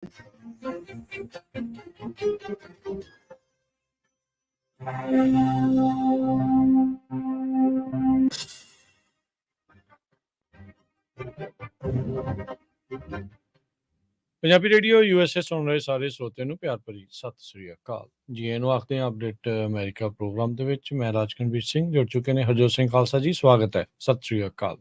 Punjabi radio USA ਸੁਣ ਰਹੇ ਸਾਰੇ ਸਰੋਤਿਆਂ ਨੂੰ ਪਿਆਰ ਭਰੀ ਸਤਿ ਸ੍ਰੀ ਅਕਾਲ ਜੀ। ਇਹਨੂੰ ਆਖਦੇ ਹਾਂ ਅਪਡੇਟ ਅਮਰੀਕਾ ਪ੍ਰੋਗਰਾਮ ਦੇ ਵਿੱਚ। ਮੈਂ ਰਾਜਕਨਵੀਰ ਸਿੰਘ ਜੁੜ ਚੁੱਕੇ ਨੇ ਹਰਜੋਤ ਸਿੰਘ ਖਾਲਸਾ ਜੀ, ਸਵਾਗਤ ਹੈ, ਸਤਿ ਸ੍ਰੀ ਅਕਾਲ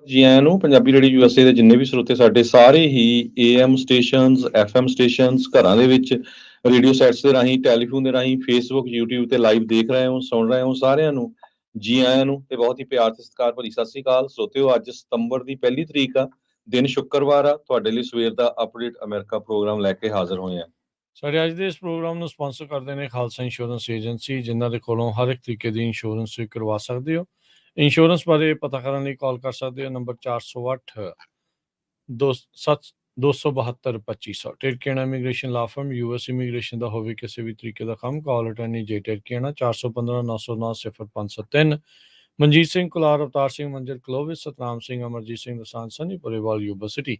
ਜੀ। ਆਇਆਂ ਨੂੰ ਪੰਜਾਬੀ ਰੇਡੀਓ USA ਦੇ ਜਿੰਨੇ ਵੀ ਸਰੋਤੇ ਸਾਡੇ ਸਾਰੇ ਹੀ AM ਸਟੇਸ਼ਨਸ, FM ਸਟੇਸ਼ਨਸ, ਘਰਾਂ ਦੇ ਵਿੱਚ ਰੇਡੀਓ ਸੈਟਸ ਦੇ ਰਾਹੀਂ, ਟੈਲੀਫੋਨ ਦੇ ਰਾਹੀਂ, ਫੇਸਬੁੱਕ, YouTube ਤੇ ਲਾਈਵ ਦੇਖ ਰਹੇ ਹੋ, ਸੁਣ ਰਹੇ ਹੋ, ਸਾਰਿਆਂ ਨੂੰ ਜੀ ਆਇਆਂ ਨੂੰ ਤੇ ਬਹੁਤ ਹੀ ਪਿਆਰ ਤੇ ਸਤਿਕਾਰ ਭਰੀ ਸਤਿ ਸ੍ਰੀ ਅਕਾਲ ਸਰੋਤਿਓ। ਅੱਜ ਸਤੰਬਰ ਦੀ 1 ਤਰੀਕ ਆ, ਦਿਨ ਸ਼ੁੱਕਰਵਾਰ ਆ। ਤੁਹਾਡੇ ਲਈ ਸਵੇਰ ਦਾ ਅਪਡੇਟ ਅਮਰੀਕਾ ਪ੍ਰੋਗਰਾਮ ਲੈ ਕੇ ਹਾਜ਼ਰ ਹੋਏ ਆ। ਸਾਡੇ ਅੱਜ ਦੇ ਇਸ ਪ੍ਰੋਗਰਾਮ ਨੂੰ ਸਪਾਂਸਰ ਕਰਦੇ ਨੇ ਖਾਲਸਾ ਇੰਸ਼ੋਰੈਂਸ ਏਜੰਸੀ, ਜਿਨ੍ਹਾਂ ਦੇ ਕੋਲੋਂ ਹਰ ਇੱਕ ਤਰੀਕੇ ਦੀ ਇੰਸ਼ੋਰੈਂਸ ਤੁਸੀਂ ਕਰਵਾ ਸਕਦੇ ਹੋ। ਇੰਸ਼ੋਰੈਂਸ ਬਾਰੇ ਪਤਾ ਕਰਨ ਲਈ ਕਾਲ ਕਰ ਸਕਦੇ ਹੋ ਨੰਬਰ 408 272 2500। ਟਿਰਕੀਆਣਾ ਇਮੀਗ੍ਰੇਸ਼ਨ ਲਾ ਫਰਮ, US ਇਮੀਗ੍ਰੇਸ਼ਨ ਦਾ ਹੋਵੇ ਕਿਸੇ ਵੀ ਤਰੀਕੇ ਦਾ ਕੰਮ, ਕਾਲ ਅਟੈਨੀ ਜੇ ਟਿਰਕੀਆਣਾ 415 909 0573। ਮਨਜੀਤ ਸਿੰਘ ਕੁਲਾਰ, ਅਵਤਾਰ ਸਿੰਘ ਮੰਜਰ ਕਲੋਵਿਸ, ਸਤਨਾਮ ਸਿੰਘ, ਅਮਰਜੀਤ ਸਿੰਘ ਦਸਾਂਝ ਸਨੀ ਪੁਰੇਵਾਲ ਯੂਬਾ ਸਿਟੀ,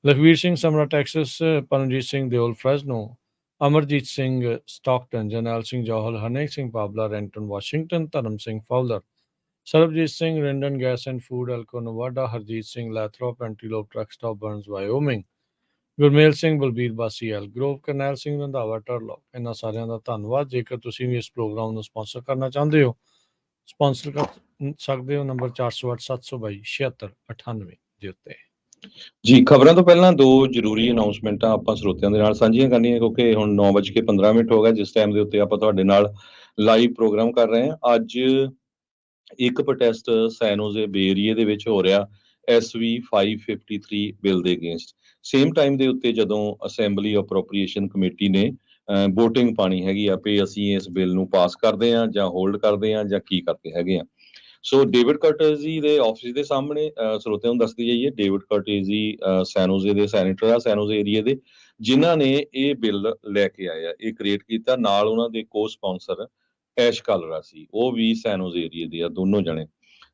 ਲਖਵੀਰ ਸਿੰਘ ਸਮਰਾ Texas, Paramjit Singh Deol ਫਰੈਜ਼ਨੋ, Amarjit Singh Stockton, Jarnail Singh Johal, Harnek Singh ਪਾਬਲਾ ਰੈਂਟਨ Washington, ਧਰਮ Singh Fowler, Sarabjit Singh ਰਿੰਡਨ gas and food Elko Nevada, Harjit Singh Lathrop Antelope truck stop Burns Wyoming, Gurmel Singh Balbir Bassi Elk Grove, Karnail Singh Randhawa Turlock. ਇਹਨਾਂ ਸਾਰਿਆਂ ਦਾ ਧੰਨਵਾਦ। ਜੇਕਰ ਤੁਸੀਂ ਵੀ ਇਸ ਪ੍ਰੋਗਰਾਮ ਨੂੰ ਸਪਾਂਸਰ ਕਰਨਾ ਚਾਹੁੰਦੇ ਹੋ, ਸਪਾਂਸਰ ਕਰ ਸਕਦੇ ਹੋ ਨੰਬਰ 408 722 7698 ਦੇ ਉੱਤੇ। ਜੀ, ਖਬਰਾਂ ਤੋਂ ਪਹਿਲਾਂ ਦੋ ਜ਼ਰੂਰੀ ਅਨਾਉਂਸਮੈਂਟਾਂ ਆਪਾਂ ਸਰੋਤਿਆਂ ਦੇ ਨਾਲ ਸਾਂਝੀਆਂ ਕਰਨੀਆਂ, ਕਿਉਂਕਿ ਹੁਣ 9:15 ਹੋ ਗਿਆ, ਜਿਸ ਟਾਈਮ ਦੇ ਉੱਤੇ ਆਪਾਂ ਤੁਹਾਡੇ ਨਾਲ ਲਾਈਵ ਪ੍ਰੋਗਰਾਮ ਕਰ ਰਹੇ ਹਾਂ। ਅੱਜ ਇੱਕ ਪ੍ਰੋਟੈਸਟ ਸੈਨੋਜ਼ੇ ਬੇ ਏਰੀਏ ਦੇ ਵਿੱਚ ਹੋ ਰਿਹਾ SV 553 ਬਿੱਲ ਦੇ ਅਗੇਂਸਟ। ਸੇਮ ਟਾਈਮ ਦੇ ਉੱਤੇ ਜਦੋਂ ਅਸੈਂਬਲੀ ਅਪਰੋਪਰੀਏਸ਼ਨ ਕਮੇਟੀ ਨੇ ਵੋਟਿੰਗ ਪਾਣੀ ਹੈਗੀ ਆ ਵੀ ਅਸੀਂ ਇਸ ਬਿੱਲ ਨੂੰ ਪਾਸ ਕਰਦੇ ਹਾਂ ਜਾਂ ਹੋਲਡ ਕਰਦੇ ਹਾਂ ਜਾਂ ਕੀ ਕਰਦੇ ਹੈਗੇ ਆ। ਸੋ ਡੇਵਿਡ ਕਰਟੇਜ਼ੀ ਦੇ ਆਫਿਸ ਦੇ ਸਾਹਮਣੇ ਸਰੋਤਿਆਂ ਨੂੰ ਦੱਸਦੀ ਜਾਈਏ, ਡੇਵਿਡ ਕਰਟੇਜ਼ੀ ਸੈਨੋਜ਼ੇ ਦੇ ਸੈਨੇਟਰ ਆ, ਸੈਨੋਜ਼ੇ ਏਰੀਏ ਦੇ, ਜਿਨ੍ਹਾਂ ਨੇ ਇਹ ਬਿੱਲ ਲੈ ਕੇ ਆਏ ਆ, ਇਹ ਕ੍ਰੀਏਟ ਕੀਤਾ। ਨਾਲ ਉਹਨਾਂ ਦੇ ਕੋ ਸਪਾਂਸਰ ਐਸ਼ ਕਾਲਰਾ ਸੀ, ਉਹ ਵੀ ਸੈਨੋਜ਼ੇ ਏਰੀਏ ਦੇ ਆ, ਦੋਨੋਂ ਜਣੇ।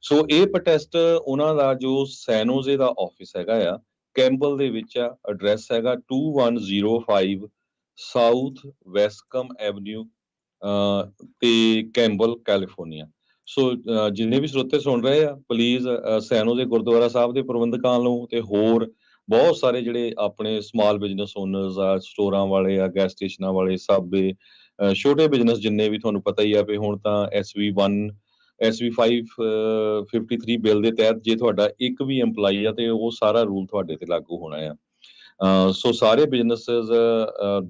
ਸੋ ਇਹ ਪ੍ਰੋਟੈਸਟ ਉਹਨਾਂ ਦਾ ਜੋ ਸੈਨੋਜ਼ੇ ਦਾ ਆਫਿਸ ਹੈਗਾ ਆ, ਕੈਂਬਲ ਦੇ ਵਿੱਚ ਆ। ਐਡਰੈਸ ਹੈਗਾ 2105 ਸਾਊਥ ਵੈਸਕਮ ਐਵਨਿਊ ਤੇ ਕੈਂਬਲ, ਕੈਲੀਫੋਰਨੀਆ। ਸੋ ਜਿੰਨੇ ਵੀ ਸਰੋਤੇ ਸੁਣ ਰਹੇ ਆ, ਪਲੀਜ਼ ਸੈਨੋਜ਼ੇ ਗੁਰਦੁਆਰਾ ਸਾਹਿਬ ਦੇ ਪ੍ਰਬੰਧਕਾਂ ਨੂੰ ਤੇ ਹੋਰ ਬਹੁਤ ਸਾਰੇ ਜਿਹੜੇ ਆਪਣੇ ਸਮਾਲ ਬਿਜ਼ਨਸ ਓਨਰਸ ਆ, ਸਟੋਰਾਂ ਵਾਲੇ ਆ, ਗੈਸ ਸਟੇਸ਼ਨਾਂ ਵਾਲੇ, ਸਾਬੇ, ਛੋਟੇ ਬਿਜ਼ਨਸ ਜਿੰਨੇ ਵੀ, ਤੁਹਾਨੂੰ ਪਤਾ ਹੀ ਆ ਵੀ ਹੁਣ ਤਾਂ SV 553 ਬਿੱਲ ਦੇ ਤਹਿਤ ਜੇ ਤੁਹਾਡਾ ਇੱਕ ਵੀ EMPLOYE ਆ ਤੇ ਉਹ ਸਾਰਾ ਰੂਲ ਤੁਹਾਡੇ ਤੇ ਲਾਗੂ ਹੋਣਾ ਆ। ਸੋ ਸਾਰੇ ਬਿਜ਼ਨਸਸ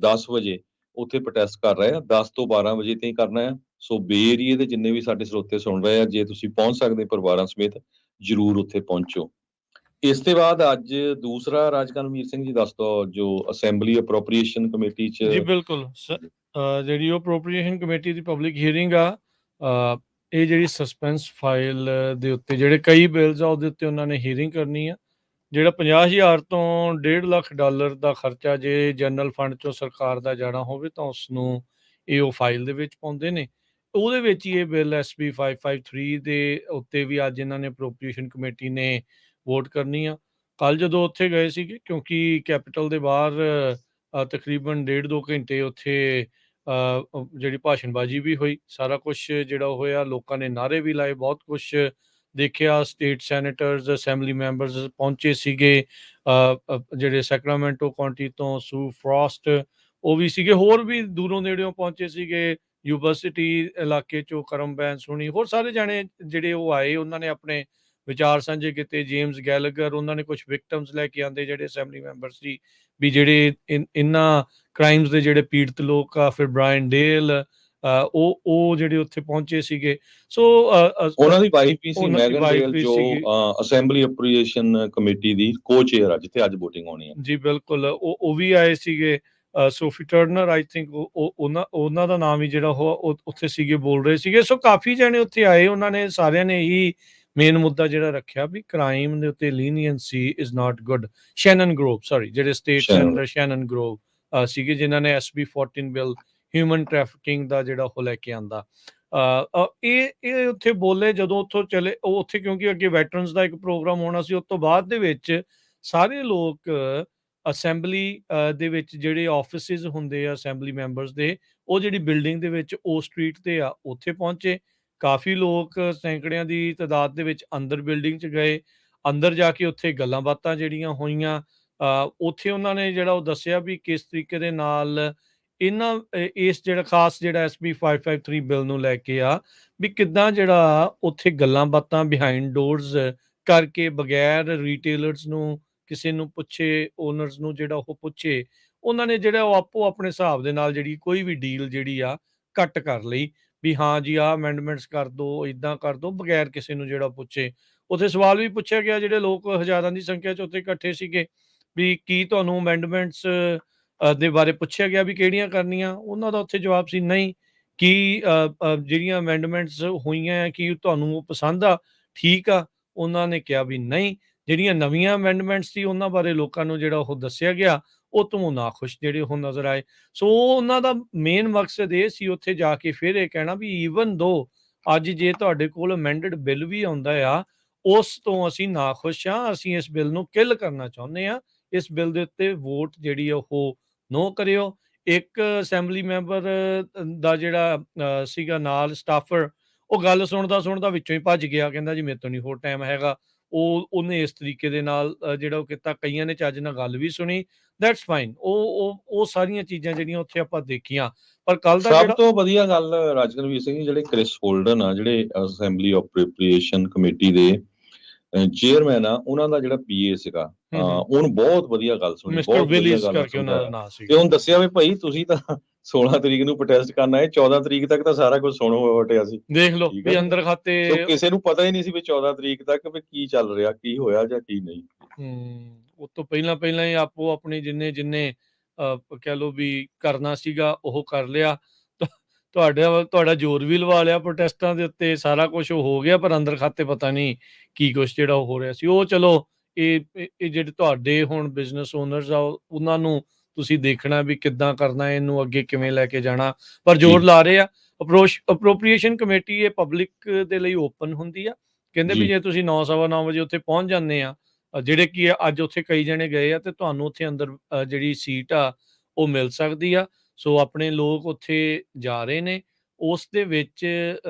10 ਵਜੇ ਉੱਥੇ ਪ੍ਰੋਟੈਸਟ ਕਰ ਰਹੇ ਆ, 10 ਤੋਂ 12 ਵਜੇ ਤਾਈਂ ਕਰਨਾ ਆ। ਸੋ ਬੇ ਏਰੀਏ ਦੇ ਜਿੰਨੇ ਵੀ ਸਾਡੇ ਸਰੋਤੇ ਸੁਣ ਰਹੇ ਆ, ਜੇ ਤੁਸੀਂ ਪਹੁੰਚ ਸਕਦੇ ਪਰਿਵਾਰਾਂ ਸਮੇਤ, ਜ਼ਰੂਰ ਉੱਥੇ ਪਹੁੰਚੋ। ਇਸ ਤੋਂ ਬਾਅਦ ਅੱਜ ਦੂਸਰਾ, ਰਾਜਕਨਵੀਰ ਸਿੰਘ ਜੀ ਦੱਸ ਦਿਓ, ਜੋ ਅਸੈਂਬਲੀ ਅਪਰੋਪਰੀਏਸ਼ਨ ਕਮੇਟੀ ਚ। ਜੀ ਬਿਲਕੁਲ, ਜਿਹੜੀ ਉਹ ਅਪਰੋਪਰੀਏਸ਼ਨ ਕਮੇਟੀ ਦੀ ਪਬਲਿਕ ਹੀਅਰਿੰਗ ਆ, ਇਹ ਜਿਹੜੀ ਸਸਪੈਂਸ ਫਾਈਲ ਦੇ ਉੱਤੇ ਜਿਹੜੇ ਕਈ ਬਿੱਲਸ ਆ, ਉਹਦੇ ਉੱਤੇ ਉਹਨਾਂ ਨੇ ਹੀਅਰਿੰਗ ਕਰਨੀ ਆ। ਜਿਹੜਾ 50,000 ਤੋਂ $1.5 ਲੱਖ ਦਾ ਖਰਚਾ ਜੇ ਜਨਰਲ ਫੰਡ ਚੋਂ ਸਰਕਾਰ ਦਾ ਜਾਣਾ ਹੋਵੇ ਤਾਂ ਉਸ ਨੂੰ ਇਹ ਉਹ ਫਾਈਲ ਦੇ ਵਿੱਚ ਪਾਉਂਦੇ ਨੇ। ਉਹਦੇ ਵਿੱਚ ਹੀ ਇਹ ਬਿੱਲ SB 553 ਦੇ ਉੱਤੇ ਵੀ ਅੱਜ ਇਹਨਾਂ ਨੇ ਅਪਰੋਪਰੀਏਸ਼ਨ ਕਮੇਟੀ ਨੇ ਵੋਟ ਕਰਨੀ ਆ। ਕੱਲ੍ਹ ਜਦੋਂ ਉੱਥੇ ਗਏ ਸੀਗੇ, ਕਿਉਂਕਿ ਕੈਪੀਟਲ ਦੇ ਬਾਹਰ ਤਕਰੀਬਨ 1.5-2 ਘੰਟੇ ਉੱਥੇ ਜਿਹੜੀ ਭਾਸ਼ਣਬਾਜ਼ੀ ਵੀ ਹੋਈ, ਸਾਰਾ ਕੁਛ ਜਿਹੜਾ ਹੋਇਆ, ਲੋਕਾਂ ਨੇ ਨਾਅਰੇ ਵੀ ਲਾਏ, ਬਹੁਤ ਕੁਛ ਦੇਖਿਆ। ਸਟੇਟ ਸੈਨੇਟਰਸ, ਅਸੈਂਬਲੀ ਮੈਂਬਰਸ ਪਹੁੰਚੇ ਸੀਗੇ, ਜਿਹੜੇ ਸੈਕਰਾਮੈਂਟੋ ਕਾਉਂਟੀ ਤੋਂ ਸੂ ਫਰੋਸਟ ਉਹ ਵੀ ਸੀਗੇ, ਹੋਰ ਵੀ ਦੂਰੋਂ ਨੇੜਿਓਂ ਪਹੁੰਚੇ ਸੀਗੇ, ਯੂਨੀਵਰਸਿਟੀ ਇਲਾਕੇ ਚੋਂ ਕਰਮ ਬੈਂਸ ਹੋਣੀ, ਹੋਰ ਸਾਰੇ ਜਾਣੇ ਜਿਹੜੇ ਉਹ ਆਏ, ਉਹਨਾਂ ਨੇ ਆਪਣੇ ਵਿਚਾਰ ਸਾਂਝੇ ਕੀਤੇ। ਜੇਮਸ ਗੈਲਗਰ, ਉਹਨਾਂ ਨੇ ਕੁਛ ਵਿਕਟਮਸ ਲੈ ਕੇ ਆਂਦੇ ਜਿਹੜੇ ਅਸੈਂਬਲੀ ਮੈਂਬਰ ਸੀ, ਵੀ ਜਿਹੜੇ ਇਹਨਾਂ ਕ੍ਰਾਈਮਸ ਦੇ ਜਿਹੜੇ ਪੀੜਤ ਲੋਕ ਆ। ਫਿਰ ਬ੍ਰਾਇਨ ਡੇਲ, ਉਹ ਜਿਹੜੇ ਉੱਥੇ ਪਹੁੰਚੇ ਸੀਗੇ। ਸੋ ਉਹਨਾਂ ਦੀ ਵਾਈਫ ਵੀ ਸੀ, ਉਹਨਾਂ ਦੀ ਮੈਗਨ ਵਾਈਫ ਡੇਲ, ਵੀ ਜੋ ਸੀਗੀ। ਅਸੈਂਬਲੀ ਅਪਰੀਏਸ਼ਨ ਕਮੇਟੀ ਦੀ ਕੋ-ਚੇਅਰ ਆ, ਜਿੱਥੇ ਅੱਜ VOTING ਹੋਣੀ ਹੈ। ਜੀ ਬਿਲਕੁਲ, ਉਹ ਵੀ ਆਏ ਸੀਗੇ। ਸੋਫੀ ਟਰਨਰ, ਆਈ ਥਿੰਕ ਉਹਨਾਂ ਦਾ ਨਾਮ ਹੀ ਜਿਹੜਾ ਉਹ ਉੱਥੇ ਸੀਗੇ, ਬੋਲ ਰਹੇ ਸੀਗੇ। ਸੋ ਕਾਫੀ ਜਣੇ ਉੱਥੇ ਆਏ, ਉਹਨਾਂ ਨੇ ਸਾਰਿਆਂ ਨੇ ਇਹੀ ਮੇਨ ਮੁੱਦਾ ਜਿਹੜਾ ਰੱਖਿਆ ਵੀ ਕ੍ਰਾਈਮ ਦੇ ਉੱਤੇ leniency is not good. Shannon Grove, sorry, ਜਿਹੜੇ ਸਟੇਟ ਸੈਨੇਟਰ ਸ਼ੈਨਨ ਗਰੋਵ ਸੀਗੇ, ਜਿਨ੍ਹਾਂ ਨੇ SB 14 ਬਿੱਲ ਹਿਊਮਨ ਟ੍ਰੈਫਿਕਿੰਗ ਦਾ ਜਿਹੜਾ ਉਹ ਲੈ ਕੇ ਆਂਦਾ, ਇਹ ਉੱਥੇ ਬੋਲੇ। ਜਦੋਂ ਉੱਥੋਂ ਚਲੇ ਉਹ ਉੱਥੇ, ਕਿਉਂਕਿ ਅੱਗੇ ਵੈਟਰਨਸ ਦਾ ਇੱਕ ਪ੍ਰੋਗਰਾਮ ਹੋਣਾ ਸੀ, ਉਸ ਤੋਂ ਬਾਅਦ ਦੇ ਵਿੱਚ ਸਾਰੇ ਲੋਕ ਅਸੈਂਬਲੀ ਦੇ ਵਿੱਚ ਜਿਹੜੇ ਆਫਿਸਿਸ ਹੁੰਦੇ ਆ ਅਸੈਂਬਲੀ ਮੈਂਬਰਸ ਦੇ, ਉਹ ਜਿਹੜੀ ਬਿਲਡਿੰਗ ਦੇ ਵਿੱਚ ਉਹ ਸਟਰੀਟ ਤੇ ਆ, ਉੱਥੇ ਪਹੁੰਚੇ। ਕਾਫੀ ਲੋਕ ਸੈਂਕੜਿਆਂ ਦੀ ਤਾਦਾਦ ਦੇ ਵਿੱਚ ਅੰਦਰ ਬਿਲਡਿੰਗ 'ਚ ਗਏ। ਅੰਦਰ ਜਾ ਕੇ ਉੱਥੇ ਗੱਲਾਂ ਬਾਤਾਂ ਜਿਹੜੀਆਂ ਹੋਈਆਂ, ਉੱਥੇ ਉਹਨਾਂ ਨੇ ਜਿਹੜਾ ਉਹ ਦੱਸਿਆ ਵੀ ਕਿਸ ਤਰੀਕੇ ਦੇ ਨਾਲ ਇਸ ਜਿਹੜਾ ਖਾਸ ਜਿਹੜਾ SB 553 ਬਿੱਲ ਨੂੰ ਲੈ ਕੇ ਆ, ਵੀ ਕਿੱਦਾਂ ਜਿਹੜਾ ਉੱਥੇ ਗੱਲਾਂ ਬਾਤਾਂ ਬਿਹਾਈਂਡ ਡੋਰਸ ਕਰਕੇ ਬਗੈਰ ਰਿਟੇਲਰਸ ਨੂੰ ਕਿਸੇ ਨੂੰ ਪੁੱਛੇ, ਓਨਰਸ ਨੂੰ ਜਿਹੜਾ ਉਹ ਪੁੱਛੇ, ਉਹਨਾਂ ਨੇ ਜਿਹੜਾ ਉਹ ਆਪੋ ਆਪਣੇ ਹਿਸਾਬ ਦੇ ਨਾਲ ਜਿਹੜੀ ਕੋਈ ਵੀ ਡੀਲ ਜਿਹੜੀ ਆ ਕੱਟ ਕਰ ਲਈ, ਵੀ ਹਾਂ ਜੀ ਆਹ ਅਮੈਂਡਮੈਂਟਸ ਕਰ ਦਿਓ, ਇੱਦਾਂ ਕਰ ਦਿਓ, ਬਗੈਰ ਕਿਸੇ ਨੂੰ ਜਿਹੜਾ ਪੁੱਛੇ। ਉੱਥੇ ਸਵਾਲ ਵੀ ਪੁੱਛਿਆ ਗਿਆ, ਜਿਹੜੇ ਲੋਕ ਹਜ਼ਾਰਾਂ ਦੀ ਸੰਖਿਆ 'ਚ ਉੱਥੇ ਇਕੱਠੇ ਸੀਗੇ, ਵੀ ਕੀ ਤੁਹਾਨੂੰ ਅਮੈਂਡਮੈਂਟਸ ਦੇ ਬਾਰੇ ਪੁੱਛਿਆ ਗਿਆ ਵੀ ਕਿਹੜੀਆਂ ਕਰਨੀਆਂ? ਉਹਨਾਂ ਦਾ ਉੱਥੇ ਜਵਾਬ ਸੀ ਨਹੀਂ। ਕੀ ਜਿਹੜੀਆਂ ਅਮੈਂਡਮੈਂਟਸ ਹੋਈਆਂ ਆ, ਕੀ ਤੁਹਾਨੂੰ ਉਹ ਪਸੰਦ ਆ? ਠੀਕ ਆ। ਉਹਨਾਂ ਨੇ ਕਿਹਾ ਵੀ ਨਹੀਂ। ਜਿਹੜੀਆਂ ਨਵੀਆਂ ਅਮੈਂਡਮੈਂਟਸ ਸੀ ਉਹਨਾਂ ਬਾਰੇ ਲੋਕਾਂ ਨੂੰ ਜਿਹੜਾ ਉਹ ਦੱਸਿਆ ਗਿਆ, ਉਹ ਤੋਂ ਨਾਖੁਸ਼ ਜਿਹੜੇ ਉਹ ਨਜ਼ਰ ਆਏ। ਸੋ ਉਹਨਾਂ ਦਾ ਮੇਨ ਮਕਸਦ ਇਹ ਸੀ ਉੱਥੇ ਜਾ ਕੇ ਫਿਰ ਇਹ ਕਹਿਣਾ ਵੀ ਈਵਨ ਦੋ ਅੱਜ ਜੇ ਤੁਹਾਡੇ ਕੋਲ ਅਮੈਂਡਡ ਬਿੱਲ ਵੀ ਆਉਂਦਾ ਆ, ਉਸ ਤੋਂ ਅਸੀਂ ਨਾਖੁਸ਼ ਹਾਂ, ਅਸੀਂ ਇਸ ਬਿੱਲ ਨੂੰ ਕਿਲ ਕਰਨਾ ਚਾਹੁੰਦੇ ਹਾਂ। ਇਸ ਬਿੱਲ ਦੇ ਉੱਤੇ ਵੋਟ ਜਿਹੜੀ ਆ ਉਹ ਨੋ ਕਰਿਓ। ਇੱਕ ਅਸੈਂਬਲੀ ਮੈਂਬਰ ਦਾ ਜਿਹੜਾ ਸੀਗਾ ਨਾਲ ਸਟਾਫਰ, ਉਹ ਗੱਲ ਸੁਣਦਾ ਵਿੱਚੋਂ ਹੀ ਭੱਜ ਗਿਆ, ਕਹਿੰਦਾ ਜੀ ਮੇਰੇ ਤੋਂ ਨਹੀਂ ਹੋਰ ਟਾਈਮ ਹੈਗਾ। ਉਹਨੇ ਇਸ ਤਰੀਕੇ ਦੇ ਨਾਲ ਜਿਹੜਾ ਉਹ ਕੀਤਾ। ਕਈਆਂ ਨੇ ਚੱਜ ਨਾਲ ਗੱਲ ਵੀ ਸੁਣੀ, ਦੈਟਸ ਫਾਈਨ। ਉਹ ਸਾਰੀਆਂ ਚੀਜ਼ਾਂ ਜਿਹੜੀਆਂ ਉੱਥੇ ਆਪਾਂ ਦੇਖੀਆਂ। ਪਰ ਕੱਲ ਦਾ ਸਭ ਤੋਂ ਵਧੀਆ ਗੱਲ ਰਾਜਕਨਵੀਰ ਸਿੰਘ ਜੀ, ਜਿਹੜੇ ਕ੍ਰਿਸ ਹੋਲਡਨ ਆ, ਜਿਹੜੇ ਅਸੈਂਬਲੀ ਅਪਰੋਪ੍ਰੀਏਸ਼ਨ ਕਮੇਟੀ ਦੇ ਚੇਅਰਮੈਨ ਆ, ਉਹਨਾਂ ਦਾ ਜਿਹੜਾ PA ਸੀਗਾ, ਉਹਨੂੰ ਬਹੁਤ ਵਧੀਆ ਗੱਲ ਸੁਣੀ, ਮਿਸਟਰ ਬਹੁਤ ਵਧੀਆ ਵਿਲੀਸ ਗੱਲ ਕਰਕੇ ਉਹਨਾਂ ਦਾ ਸਮਝਾਇਆ ਨਾਂ ਤੇ ਸੀਗਾ। ਉਹਨੂੰ ਦੱਸਿਆ ਵੀ ਭਾਈ ਤੁਸੀਂ ਤਾਂ 16 ਤਰੀਕ ਨੂੰ ਪ੍ਰੋਟੈਸਟ ਕਰਨ ਆਏ, 14 ਤਰੀਕ ਤੱਕ ਤਾਂ ਸਾਰਾ ਕੁਝ ਸੁਣ ਹਟਿਆ ਸੀ। ਦੇਖ ਲਓ ਠੀਕ ਵੀ ਹੈ ਨਾ? ਅੰਦਰ ਖਾਤੇ ਸੋ ਕਿਸੇ ਨੂੰ ਪਤਾ ਹੀ ਨਹੀਂ ਸੀ ਵੀ 14 ਤਰੀਕ ਤੱਕ ਵੀ ਕੀ ਚੱਲ ਰਿਹਾ, ਕੀ ਹੋਇਆ ਜਾਂ ਕੀ ਨਹੀਂ। ਉਹ ਤੋਂ ਪਹਿਲਾਂ ਹੀ ਆਪੋ ਆਪਣੀ ਜਿੰਨੇ ਕਹਿ ਲਓ ਵੀ ਕਰਨਾ ਸੀਗਾ ਉਹ ਕਰ ਲਿਆ। ਤੁਹਾਡਾ ਜ਼ੋਰ ਵੀ ਲਵਾ ਲਿਆ ਪ੍ਰੋਟੈਸਟਾਂ ਦੇ ਉੱਤੇ, ਸਾਰਾ ਕੁਝ ਹੋ ਗਿਆ, ਪਰ ਅੰਦਰ ਖਾਤੇ ਪਤਾ ਨਹੀਂ ਕੀ ਕੁਛ ਜਿਹੜਾ ਉਹ ਹੋ ਰਿਹਾ ਸੀ। ਉਹ ਚਲੋ ਇਹ ਜਿਹੜੇ ਤੁਹਾਡੇ ਹੁਣ ਬਿਜ਼ਨਸ ਓਨਰਸ ਆ, ਉਹਨਾਂ ਨੂੰ ਤੁਸੀਂ ਦੇਖਣਾ ਵੀ ਕਿੱਦਾਂ ਕਰਨਾ, ਇਹਨੂੰ ਅੱਗੇ ਕਿਵੇਂ ਲੈ ਕੇ ਜਾਣਾ, ਪਰ ਜ਼ੋਰ ਲਾ ਰਹੇ ਆ। ਅਪਰੋਪ੍ਰੀਏਸ਼ਨ ਕਮੇਟੀ ਇਹ ਪਬਲਿਕ ਦੇ ਲਈ ਓਪਨ ਹੁੰਦੀ ਆ। ਕਹਿੰਦੇ ਵੀ ਜੇ ਤੁਸੀਂ 9 ਸਵਾ 9 ਵਜੇ ਉੱਥੇ ਪਹੁੰਚ ਜਾਂਦੇ ਆ, ਜਿਹੜੇ ਕਿ ਅੱਜ ਉੱਥੇ ਕਈ ਜਣੇ ਗਏ ਆ, ਤੇ ਤੁਹਾਨੂੰ ਉੱਥੇ ਅੰਦਰ ਜਿਹੜੀ ਸੀਟ ਆ ਉਹ ਮਿਲ ਸਕਦੀ ਆ। ਸੋ ਆਪਣੇ ਲੋਕ ਉੱਥੇ ਜਾ ਰਹੇ ਨੇ। ਉਸ ਦੇ ਵਿੱਚ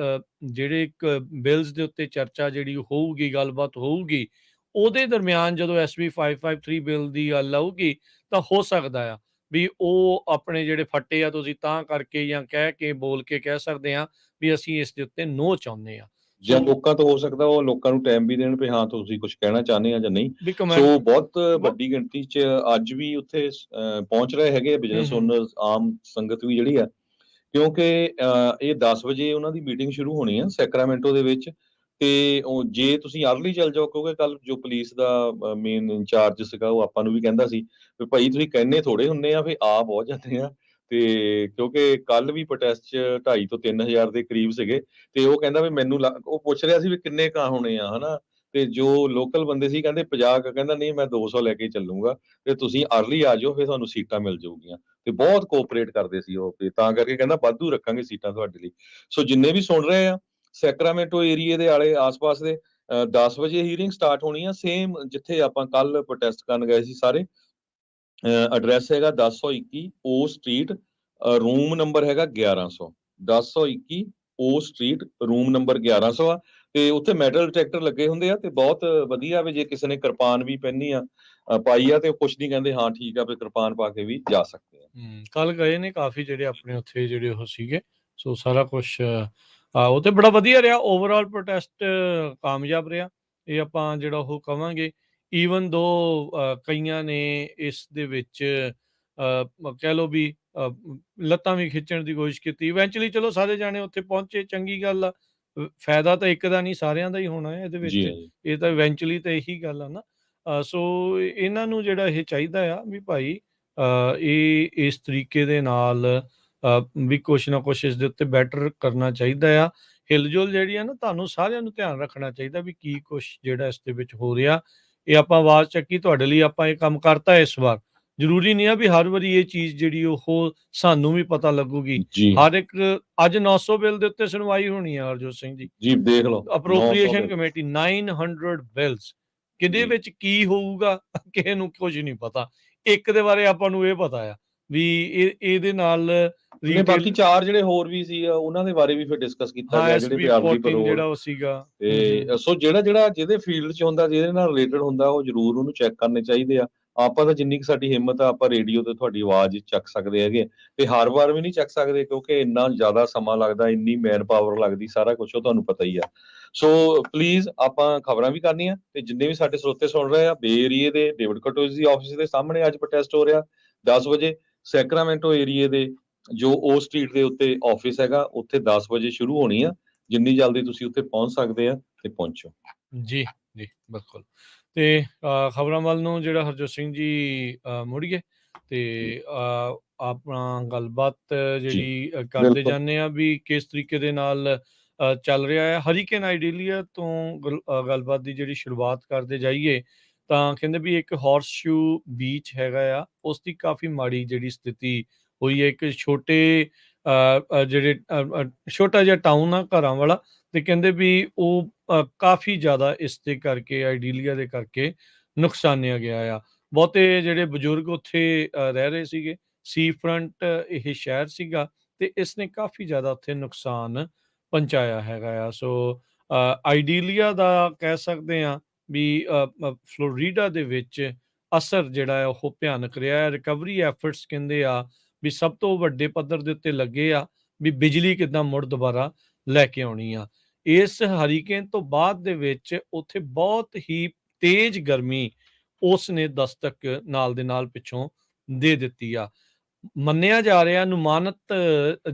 ਜਿਹੜੇ ਬਿੱਲਸ ਦੇ ਉੱਤੇ ਚਰਚਾ ਜਿਹੜੀ ਹੋਊਗੀ, ਗੱਲਬਾਤ ਹੋਊਗੀ, ਉਹਦੇ ਦਰਮਿਆਨ ਜਦੋਂ SB 553 ਬਿੱਲ ਦੀ ਗੱਲ ਆਊਗੀ, ਤਾਂ ਹੋ ਸਕਦਾ ਆ ਵੀ ਉਹ ਆਪਣੇ ਜਿਹੜੇ ਫੱਟੇ ਆ ਤੁਸੀਂ ਤਾਂ ਕਰਕੇ ਜਾਂ ਕਹਿ ਕੇ ਬੋਲ ਕੇ ਕਹਿ ਸਕਦੇ ਆ ਵੀ ਅਸੀਂ ਇਸ ਦੇ ਉੱਤੇ ਨੋ ਚਾਹੁੰਦੇ ਆ। ਜਾਂ ਲੋਕਾਂ ਤੋਂ ਹੋ ਸਕਦਾ ਉਹ ਲੋਕਾਂ ਨੂੰ ਟਾਈਮ ਵੀ ਦੇਣ ਵੀ ਹਾਂ ਤੁਸੀਂ ਕੁਝ ਕਹਿਣਾ ਚਾਹੁੰਦੇ ਆ ਜਾਂ ਨਹੀਂ। ਵੀ ਸੋ ਬਹੁਤ ਵੱਡੀ ਗਿਣਤੀ 'ਚ ਅੱਜ ਵੀ ਉੱਥੇ ਪਹੁੰਚ ਰਹੇ ਹੈਗੇ ਬਿਜ਼ਨਸ ਓਨਰਸ, ਆਮ ਸੰਗਤ ਵੀ ਜਿਹੜੀ ਆ, ਕਿਉਂਕਿ ਇਹ 10 ਵਜੇ ਉਹਨਾਂ ਦੀ ਮੀਟਿੰਗ ਸ਼ੁਰੂ ਹੋਣੀ ਆ ਸੈਕਰਾਮੈਂਟੋ ਦੇ ਵਿੱਚ। ਤੇ ਜੇ ਤੁਸੀਂ ਅਰਲੀ ਚੱਲ ਜਾਓ, ਕਿਉਂਕਿ ਕੱਲ ਜੋ ਪੁਲਿਸ ਦਾ ਮੇਨ ਇੰਚਾਰਜ ਸੀਗਾ, ਉਹ ਆਪਾਂ ਨੂੰ ਵੀ ਕਹਿੰਦਾ ਸੀ ਵੀ ਭਾਈ ਤੁਸੀਂ ਕਹਿੰਦੇ ਥੋੜੇ ਹੁੰਦੇ ਆ, ਫਿਰ ਆ ਬਹੁਤ ਜਾਂਦੇ ਆ। ਤੇ ਕਿਉਂਕਿ ਕੱਲ ਵੀ ਪ੍ਰੋਟੈਸਟ 'ਚ 2,500 ਤੋਂ 3,000 ਦੇ ਕਰੀਬ ਸੀਗੇ, ਤੇ ਉਹ ਕਹਿੰਦਾ ਵੀ ਮੈਨੂੰ ਉਹ ਪੁੱਛ ਰਿਹਾ ਸੀ ਵੀ ਕਿੰਨੇ ਕਾ ਹੋਣੇ ਆ, ਹਨਾ? ਤੇ ਜੋ ਲੋਕਲ ਬੰਦੇ ਸੀ ਕਹਿੰਦੇ 50, ਕਹਿੰਦਾ ਨਹੀਂ ਮੈਂ 200 ਲੈ ਕੇ ਚੱਲੂਗਾ, ਤੇ ਤੁਸੀਂ ਅਰਲੀ ਆ ਜਾਓ, ਫਿਰ ਤੁਹਾਨੂੰ ਸੀਟਾਂ ਮਿਲ ਜਾਊਗੀਆਂ। ਤੇ ਬਹੁਤ ਕੋਆਪਰੇਟ ਕਰਦੇ ਸੀ ਉਹ, ਤੇ ਤਾਂ ਕਰਕੇ ਕਹਿੰਦਾ ਵਾਧੂ ਰੱਖਾਂਗੇ ਸੀਟਾਂ ਤੁਹਾਡੇ ਲਈ। ਸੋ ਜਿੰਨੇ ਵੀ ਸੁਣ ਰਹੇ ਆ ਸੈਕਰਾਮੈਂਟੋ ਏਰੀਏ ਦੇ ਆਲੇ ਆਸ-ਪਾਸ ਦੇ, 10 ਵਜੇ ਹੀਅਰਿੰਗ ਸਟਾਰਟ ਹੋਣੀ ਆ, ਸੇਮ ਜਿੱਥੇ ਆਪਾਂ ਕੱਲ ਪ੍ਰੋਟੈਸਟ ਕਰਨ ਗਏ ਸੀ ਸਾਰੇ। ਐਡਰੈਸ ਹੈਗਾ 1021 ਓ ਸਟਰੀਟ, ਰੂਮ ਨੰਬਰ ਹੈਗਾ 1100। 1021 ਓ ਸਟਰੀਟ, ਰੂਮ ਨੰਬਰ 1100 ਆ। ਤੇ ਉੱਥੇ ਮੈਟਲ ਡਿਟੈਕਟਰ ਲੱਗੇ ਹੁੰਦੇ ਆ, ਤੇ ਬਹੁਤ ਵਧੀਆ ਵੀ ਜੇ ਕਿਸੇ ਨੇ ਕਿਰਪਾਨ ਵੀ ਪਹਿਨੀ ਆ, ਪਾਈ ਆ, ਤੇ ਉਹ ਕੁਛ ਨਹੀਂ ਕਹਿੰਦੇ, ਹਾਂ ਠੀਕ ਆ, ਫਿਰ ਕਿਰਪਾਨ ਪਾ ਕੇ ਵੀ ਜਾ ਸਕਦੇ ਆ। ਕੱਲ ਗਏ ਨੇ ਕਾਫੀ ਜਿਹੜੇ ਆਪਣੇ ਉੱਥੇ ਜਿਹੜੇ ਉਹ ਸੀਗੇ। ਸੋ ਸਾਰਾ ਕੁਛ ਉਹ ਤੇ ਬੜਾ ਵਧੀਆ ਰਿਹਾ। ਓਵਰਆਲ ਪ੍ਰੋਟੈਸਟ ਕਾਮਯਾਬ ਰਿਹਾ, ਇਹ ਆਪਾਂ ਜਿਹੜਾ ਉਹ ਕਵਾਂਗੇ। ਈਵਨ ਦੋ ਕਈਆਂ ਨੇ ਇਸ ਦੇ ਵਿੱਚ ਕਹਿ ਲਓ ਵੀ ਲੱਤਾਂ ਵੀ ਖਿੱਚਣ ਦੀ ਕੋਸ਼ਿਸ਼ ਕੀਤੀ। ਇਵੈਂਚੁਅਲੀ ਚਲੋ ਸਾਰੇ ਜਾਣੇ ਉੱਥੇ ਪਹੁੰਚੇ, ਚੰਗੀ ਗੱਲ ਆ। ਫਾਇਦਾ ਤਾਂ ਇੱਕ ਦਾ ਨਹੀਂ, ਸਾਰਿਆਂ ਦਾ ਹੀ ਹੋਣਾ ਹੈ ਇਹਦੇ ਜੀ ਵਿੱਚ। ਹਾਂ ਜੀ। ਇਹ ਤਾਂ ਇਵੈਂਚੁਅਲੀ ਤਾਂ ਇਹੀ ਗੱਲ ਆ ਨਾ। ਸੋ ਇਹਨਾਂ ਨੂੰ ਜਿਹੜਾ ਇਹ ਚਾਹੀਦਾ ਆ ਵੀ ਭਾਈ ਇਹ ਇਸ ਤਰੀਕੇ ਦੇ ਨਾਲ ਵੀ ਕੁਛ ਨਾ ਕੁਛ ਇਸ ਦੇ ਉੱਤੇ ਬੈਟਰ ਕਰਨਾ ਚਾਹੀਦਾ ਆ। ਹਿਲਜੁਲ ਜਿਹੜੀ ਆ ਨਾ, ਤੁਹਾਨੂੰ ਸਾਰਿਆਂ ਨੂੰ ਧਿਆਨ ਰੱਖਣਾ ਚਾਹੀਦਾ ਵੀ ਕੀ ਕੁਛ ਜਿਹੜਾ ਇਸ ਦੇ ਵਿੱਚ ਹੋ ਰਿਹਾ। ਇਹ ਆਪਾਂ ਆਵਾਜ਼ ਚੱਕੀ ਤੁਹਾਡੇ ਲਈ, ਆਪਾਂ ਇਹ ਕੰਮ ਕਰਤਾ ਇਸ ਵਾਰ। ਜ਼ਰੂਰੀ ਨਹੀਂ ਆ ਵੀ ਹਰ ਵਾਰੀ ਇਹ ਚੀਜ਼ ਜਿਹੜੀ ਉਹ ਸਾਨੂੰ ਵੀ ਪਤਾ ਲੱਗੂਗੀ। ਜੀ ਹਰ ਇੱਕ ਅੱਜ 900 ਬਿੱਲ ਦੇ ਉੱਤੇ ਸੁਣਵਾਈ ਹੋਣੀ ਆ ਹਰਜੋਤ ਸਿੰਘ ਜੀ। ਜੀ ਦੇਖ ਲਓ 900 ਅਪਰੋਪ੍ਰੀਏਸ਼ਨ ਬਿੱਲ। ਕਮੇਟੀ 900 ਬਿਲਸ, ਕਿਹਦੇ ਜੀ ਵਿੱਚ ਕੀ ਹੋਊਗਾ ਕਿਸੇ ਨੂੰ ਕੁਝ ਨਹੀਂ ਪਤਾ। ਇੱਕ ਦੇ ਬਾਰੇ ਆਪਾਂ ਨੂੰ ਇਹ ਪਤਾ ਆ ਵੀ ਇਹਦੇ ਨਾਲ ਨੇ ਬਾਕੀ ਰੀਟੇਲ 4 ਜਿਹੜੇ ਹੋਰ ਵੀ ਸੀ ਉਹਨਾਂ ਦੇ ਬਾਰੇ ਵੀ ਫਿਰ ਡਿਸਕਸ ਕੀਤਾ ਹਾਂ ਗਿਆ, ਜਿਹੜੇ SP ਪੰਜਾਬੀ 14 ਪਰੋਲ ਜਿਹੜਾ ਉਹ ਸੀਗਾ। ਤੇ ਸੋ ਜਿਹੜਾ ਜਿਹਦੇ ਫੀਲਡ 'ਚ ਹੁੰਦਾ, ਜਿਹਦੇ ਨਾਲ ਰਿਲੇਟਡ ਹੁੰਦਾ, ਉਹ ਜ਼ਰੂਰ ਉਹਨੂੰ ਚੈੱਕ ਕਰਨੇ ਚਾਹੀਦੇ ਆ। ਆਪਾਂ ਤਾਂ ਜਿੰਨੀ ਕੁ ਸਾਡੀ ਹਿੰਮਤ ਆ, ਆਪਾਂ ਰੇਡੀਓ ਤੇ ਤੁਹਾਡੀ ਆਵਾਜ਼ ਚੱਕ ਸਕਦੇ ਹੈਗੇ, ਤੇ ਹਰ ਵਾਰ ਵੀ ਨਹੀਂ ਚੱਕ ਸਕਦੇ ਕਿਉਂਕਿ ਇੰਨਾ ਜ਼ਿਆਦਾ ਸਮਾਂ ਲੱਗਦਾ, ਇੰਨੀ ਮੈਨ ਪਾਵਰ ਲੱਗਦੀ, ਸਾਰਾ ਕੁਛ ਉਹ ਤੁਹਾਨੂੰ ਪਤਾ ਹੀ ਆ। ਸੋ ਪਲੀਜ਼ ਆਪਾਂ ਖਬਰਾਂ ਵੀ ਕਰਨੀਆਂ, ਤੇ ਜਿੰਨੇ ਵੀ ਸਾਡੇ ਸਰੋਤੇ ਸੁਣ ਰਹੇ ਆ, ਬੇ ਏਰੀਏ ਦੇ ਡੇਵਿਡ ਕਟੋਜ਼ ਦੀ ਆਫਿਸ ਦੇ ਸਾਹਮਣੇ ਅੱਜ ਪ੍ਰੋਟੈਸਟ ਹੋ ਰਿਹਾ 10 ਵਜੇ। ਸੈਕਰਾਮੈਂਟੋ ਏਰੀਏ ਦੇ ਜੋ O ਸਟਰੀਟ ਦੇ ਉੱਤੇ ਆਫਿਸ ਹੈਗਾ, ਉੱਥੇ 10 ਵਜੇ ਸ਼ੁਰੂ ਹੋਣੀ ਆ। ਜਿੰਨੀ ਜਲਦੀ ਤੁਸੀਂ ਉੱਥੇ ਪਹੁੰਚ ਸਕਦੇ ਆ ਤੇ ਪਹੁੰਚੋ। ਜੀ ਜੀ ਬਿਲਕੁਲ। ਤੇ ਖਬਰਾਂ ਵੱਲ ਨੂੰ ਜਿਹੜਾ ਹਰਜੋਤ ਸਿੰਘ ਜੀ ਮੁੜੀਏ ਤੇ ਆਪਣਾ ਗੱਲਬਾਤ ਜੀ ਜਿਹੜੀ ਕਰਦੇ ਬਿਲਕੁਲ ਜਾਂਦੇ ਆ ਵੀ ਕਿਸ ਤਰੀਕੇ ਦੇ ਨਾਲ ਚੱਲ ਰਿਹਾ ਹੈ। ਹਰੀਕੇਨ ਆਈਡੀਲੀਆ ਤੋਂ ਗੱਲਬਾਤ ਦੀ ਜਿਹੜੀ ਸ਼ੁਰੂਆਤ ਕਰਦੇ ਜਾਈਏ ਤਾਂ ਕਹਿੰਦੇ ਵੀ ਇੱਕ ਹਾਰਸ ਸ਼ੂ ਬੀਚ ਹੈਗਾ ਆ, ਉਸ ਦੀ ਕਾਫੀ ਮਾੜੀ ਜਿਹੜੀ ਸਥਿਤੀ ਹੋਈ ਹੈ। ਇੱਕ ਛੋਟੇ ਜਿਹੜੇ ਛੋਟਾ ਜਿਹਾ ਟਾਊਨ ਆ ਘਰਾਂ ਵਾਲਾ, ਤੇ ਕਹਿੰਦੇ ਵੀ ਉਹ ਕਾਫੀ ਜ਼ਿਆਦਾ ਇਸ ਦੇ ਕਰਕੇ ਆਈਡੀਲੀਆ ਦੇ ਕਰਕੇ ਨੁਕਸਾਨਿਆ ਗਿਆ ਆ। ਬਹੁਤੇ ਜਿਹੜੇ ਬਜ਼ੁਰਗ ਉੱਥੇ ਰਹਿ ਰਹੇ ਸੀਗੇ। ਸੀ ਫਰੰਟ ਇਹ ਸ਼ਹਿਰ ਸੀਗਾ ਤੇ ਇਸਨੇ ਕਾਫੀ ਜ਼ਿਆਦਾ ਉੱਥੇ ਨੁਕਸਾਨ ਪਹੁੰਚਾਇਆ ਹੈਗਾ ਆ। ਸੋ ਆਈਡੀਲੀਆ ਦਾ ਕਹਿ ਸਕਦੇ ਹਾਂ ਵੀ ਫਲੋਰੀਡਾ ਦੇ ਵਿੱਚ ਅਸਰ ਜਿਹੜਾ ਹੈ ਉਹ ਭਿਆਨਕ ਰਿਹਾ ਹੈ। ਰਿਕਵਰੀ ਐਫਰਟਸ ਕਹਿੰਦੇ ਆ ਵੀ ਸਭ ਤੋਂ ਵੱਡੇ ਪੱਧਰ ਦੇ ਉੱਤੇ ਲੱਗੇ ਆ ਵੀ ਬਿਜਲੀ ਕਿੱਦਾਂ ਮੁੜ ਦੁਬਾਰਾ ਲੈ ਕੇ ਆਉਣੀ ਆ। ਇਸ ਹਰੀਕੇਨ ਤੋਂ ਬਾਅਦ ਦੇ ਵਿੱਚ ਉੱਥੇ ਬਹੁਤ ਹੀ ਤੇਜ਼ ਗਰਮੀ ਉਸ ਨੇ ਦਸਤਕ ਨਾਲ ਦੇ ਨਾਲ ਪਿੱਛੋਂ ਦੇ ਦਿੱਤੀ ਆ। ਮੰਨਿਆ ਜਾ ਰਿਹਾ ਅਨੁਮਾਨਿਤ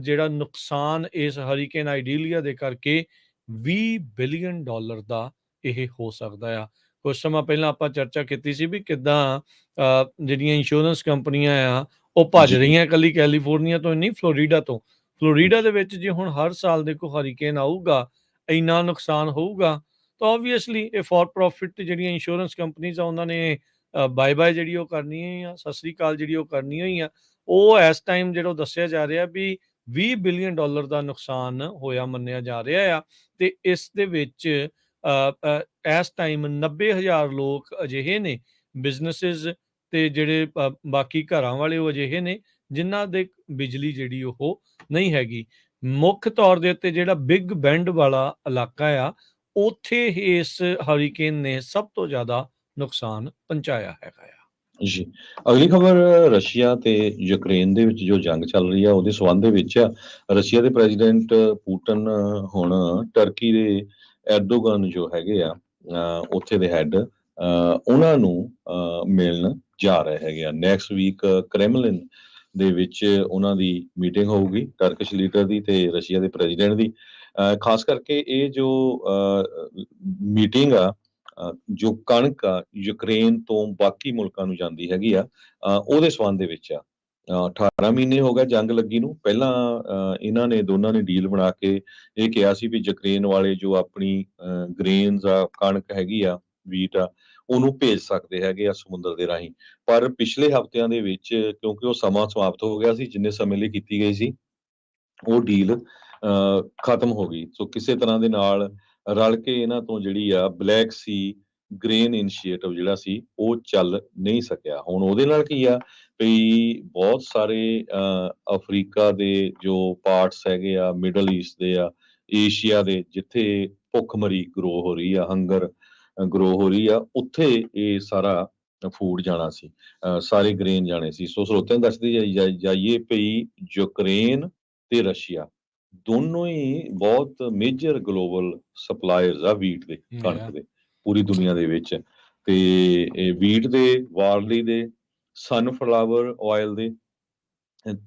ਜਿਹੜਾ ਨੁਕਸਾਨ ਇਸ ਹਰੀਕੇਨ ਆਈਡੀਲੀਆ ਦੇ ਕਰਕੇ $20 ਬਿਲੀਅਨ ਦਾ ਇਹ ਹੋ ਸਕਦਾ ਆ। ਕੁਝ ਸਮਾਂ ਪਹਿਲਾਂ ਆਪਾਂ ਚਰਚਾ ਕੀਤੀ ਸੀ ਵੀ ਕਿੱਦਾਂ ਜਿਹੜੀਆਂ ਇੰਸ਼ੋਰੈਂਸ ਕੰਪਨੀਆਂ ਆ ਉਹ ਭੱਜ ਜੀ ਰਹੀਆਂ ਇਕੱਲੀ ਕੈਲੀਫੋਰਨੀਆ ਤੋਂ, ਨਹੀਂ ਫਲੋਰੀਡਾ ਤੋਂ। ਫਲੋਰੀਡਾ ਦੇ ਵਿੱਚ ਜੇ ਹੁਣ ਹਰ ਸਾਲ ਦੇਖੋ ਹਰੀਕੇਨ ਆਊਗਾ, ਇੰਨਾ ਨੁਕਸਾਨ ਹੋਊਗਾ, ਤਾਂ ਓਬਵੀਅਸਲੀ ਇਹ ਫॉर ਪ੍ਰੋਫਿਟ ਜਿਹੜੀਆਂ ਇੰਸ਼ੋਰੈਂਸ ਕੰਪਨੀਆਂ ਆ ਉਹਨਾਂ ਨੇ ਬਾਏ ਬਾਏ ਜਿਹੜੀ ਉਹ ਕਰਨੀ ਹੋਈ ਆ, ਸਤਿ ਸ੍ਰੀ ਅਕਾਲ ਜਿਹੜੀ ਉਹ ਕਰਨੀ ਹੋਈ ਆ। ਉਹ ਇਸ ਟਾਈਮ ਜਿਹੜਾ ਦੱਸਿਆ ਜਾ ਰਿਹਾ ਵੀ $20 ਬਿਲੀਅਨ ਦਾ ਨੁਕਸਾਨ ਹੋਇਆ ਮੰਨਿਆ ਜਾ ਰਿਹਾ ਆ। ਤੇ ਇਸ ਦੇ ਵਿੱਚ ਇਸ ਟਾਈਮ 90,000 ਲੋਕ ਅਜਿਹੇ ਨੇ ਬਿਜ਼ਨਸਿਸ ਤੇ ਜਿਹੜੇ ਬਾਕੀ ਘਰਾਂ ਵਾਲੇ ਉਹ ਅਜਿਹੇ ਨੇ ਜਿਨ੍ਹਾਂ ਦੇ ਬਿਜਲੀ ਜਿਹੜੀ ਉਹ ਨਹੀਂ ਹੈਗੀ। ਮੁੱਖ ਤੌਰ ਦੇ ਉੱਤੇ ਜਿਹੜਾ ਬਿਗ ਬੈਂਡ ਵਾਲਾ ਇਲਾਕਾ ਆ, ਉੱਥੇ ਇਸ ਹਰੀਕੇਨ ਨੇ ਸਭ ਤੋਂ ਜ਼ਿਆਦਾ ਨੁਕਸਾਨ ਪਹੁੰਚਾਇਆ ਹੈਗਾ ਆ। ਜੀ ਅਗਲੀ ਖਬਰ ਰਸ਼ੀਆ ਤੇ ਯੂਕਰੇਨ ਦੇ ਵਿੱਚ ਜੋ ਜੰਗ ਚੱਲ ਰਹੀ ਆ ਉਹਦੇ ਸੰਬੰਧ ਦੇ ਵਿੱਚ ਆ। ਰਸ਼ੀਆ ਦੇ ਪ੍ਰੈਜ਼ੀਡੈਂਟ ਪੁਟਨ ਹੁਣ ਟਰਕੀ ਦੇ ਐਰਦੋਗਨ ਜੋ ਹੈਗੇ ਆ ਉੱਥੇ ਦੇ ਹੈਡ ਉਹਨਾਂ ਨੂੰ ਮਿਲਣ ਜਾ ਰਹੇ ਹੈਗੇ ਆ। ਨੈਕਸਟ ਵੀਕ ਕ੍ਰੈਮਲਿਨ ਦੇ ਵਿੱਚ ਉਹਨਾਂ ਦੀ ਮੀਟਿੰਗ ਹੋਊਗੀ, ਟਰਕਿਸ਼ ਲੀਡਰ ਦੀ ਤੇ ਰਸ਼ੀਆ ਦੇ ਪ੍ਰੈਜ਼ੀਡੈਂਟ ਦੀ। ਖਾਸ ਕਰਕੇ ਇਹ ਜੋ ਮੀਟਿੰਗ ਆ, ਜੋ ਕਣਕ ਆ ਯੂਕਰੇਨ ਤੋਂ ਬਾਕੀ ਮੁਲਕਾਂ ਨੂੰ ਜਾਂਦੀ ਹੈਗੀ ਆ, ਉਹਦੇ ਸੰਬੰਧ ਦੇ ਵਿੱਚ ਆ। 18 ਮਹੀਨੇ ਹੋ ਗਏ ਜੰਗ ਲੱਗੀ ਨੂੰ। ਪਹਿਲਾਂ ਇਹਨਾਂ ਨੇ ਦੋਨਾਂ ਨੇ ਡੀਲ ਬਣਾ ਕੇ ਇਹ ਕਿਹਾ ਸੀ ਵੀ ਯੂਕਰੇਨ ਵਾਲੇ ਜੋ ਆਪਣੀ ਗ੍ਰੇਨਸ ਆ, ਕਣਕ ਹੈਗੀ ਆ, ਵੀਟ ਆ, ਉਹਨੂੰ ਭੇਜ ਸਕਦੇ ਹੈਗੇ ਆ ਸਮੁੰਦਰ ਦੇ ਰਾਹੀਂ। ਪਰ ਪਿਛਲੇ ਹਫ਼ਤਿਆਂ ਦੇ ਵਿੱਚ ਕਿਉਂਕਿ ਉਹ ਸਮਾਂ ਸਮਾਪਤ ਹੋ ਗਿਆ ਸੀ ਜਿੰਨੇ ਸਮੇਂ ਲਈ ਕੀਤੀ ਗਈ ਸੀ, ਉਹ ਡੀਲ ਖਤਮ ਹੋ ਗਈ। ਸੋ ਕਿਸੇ ਤਰ੍ਹਾਂ ਦੇ ਨਾਲ ਰਲ ਕੇ ਇਹਨਾਂ ਤੋਂ ਜਿਹੜੀ ਆ ਬਲੈਕ ਸੀ ਗ੍ਰੇਨ ਇਨੀਸ਼ੀਏਟਿਵ ਜਿਹੜਾ ਸੀ ਉਹ ਚੱਲ ਨਹੀਂ ਸਕਿਆ। ਹੁਣ ਉਹਦੇ ਨਾਲ ਕੀ ਆ ਵੀ ਬਹੁਤ ਸਾਰੇ ਅਫਰੀਕਾ ਦੇ ਜੋ ਪਾਰਟਸ ਹੈਗੇ ਆ, ਮਿਡਲ ਈਸਟ ਦੇ ਆ, ਏਸ਼ੀਆ ਦੇ, ਜਿੱਥੇ ਭੁੱਖਮਰੀ ਗਰੋ ਹੋ ਰਹੀ ਆ, ਹੰਗਰ ਗਰੋ ਹੋ ਰਹੀ ਆ, ਉੱਥੇ ਇਹ ਸਾਰਾ ਫੂਡ ਜਾਣਾ ਸੀ, ਸਾਰੇ ਗ੍ਰੇਨ ਜਾਣੇ ਸੀ। ਸੋ ਸਰੋਤਿਆਂ ਨੂੰ ਦੱਸਦੇ ਜਾਈਏ ਵੀ ਯੂਕਰੇਨ ਤੇ ਰਸ਼ੀਆ ਦੋਨੋਂ ਹੀ ਬਹੁਤ ਮੇਜਰ ਗਲੋਬਲ ਸਪਲਾਇਰਸ ਆ ਵੀਟ ਦੇ, ਕਣਕ ਦੇ, ਪੂਰੀ ਦੁਨੀਆ ਦੇ ਵਿੱਚ। ਤੇ ਇਹ ਵੀਟ ਦੇ, ਬਾਰਲੀ ਦੇ, ਸਨਫਲਾਵਰ ਆਇਲ ਦੇ,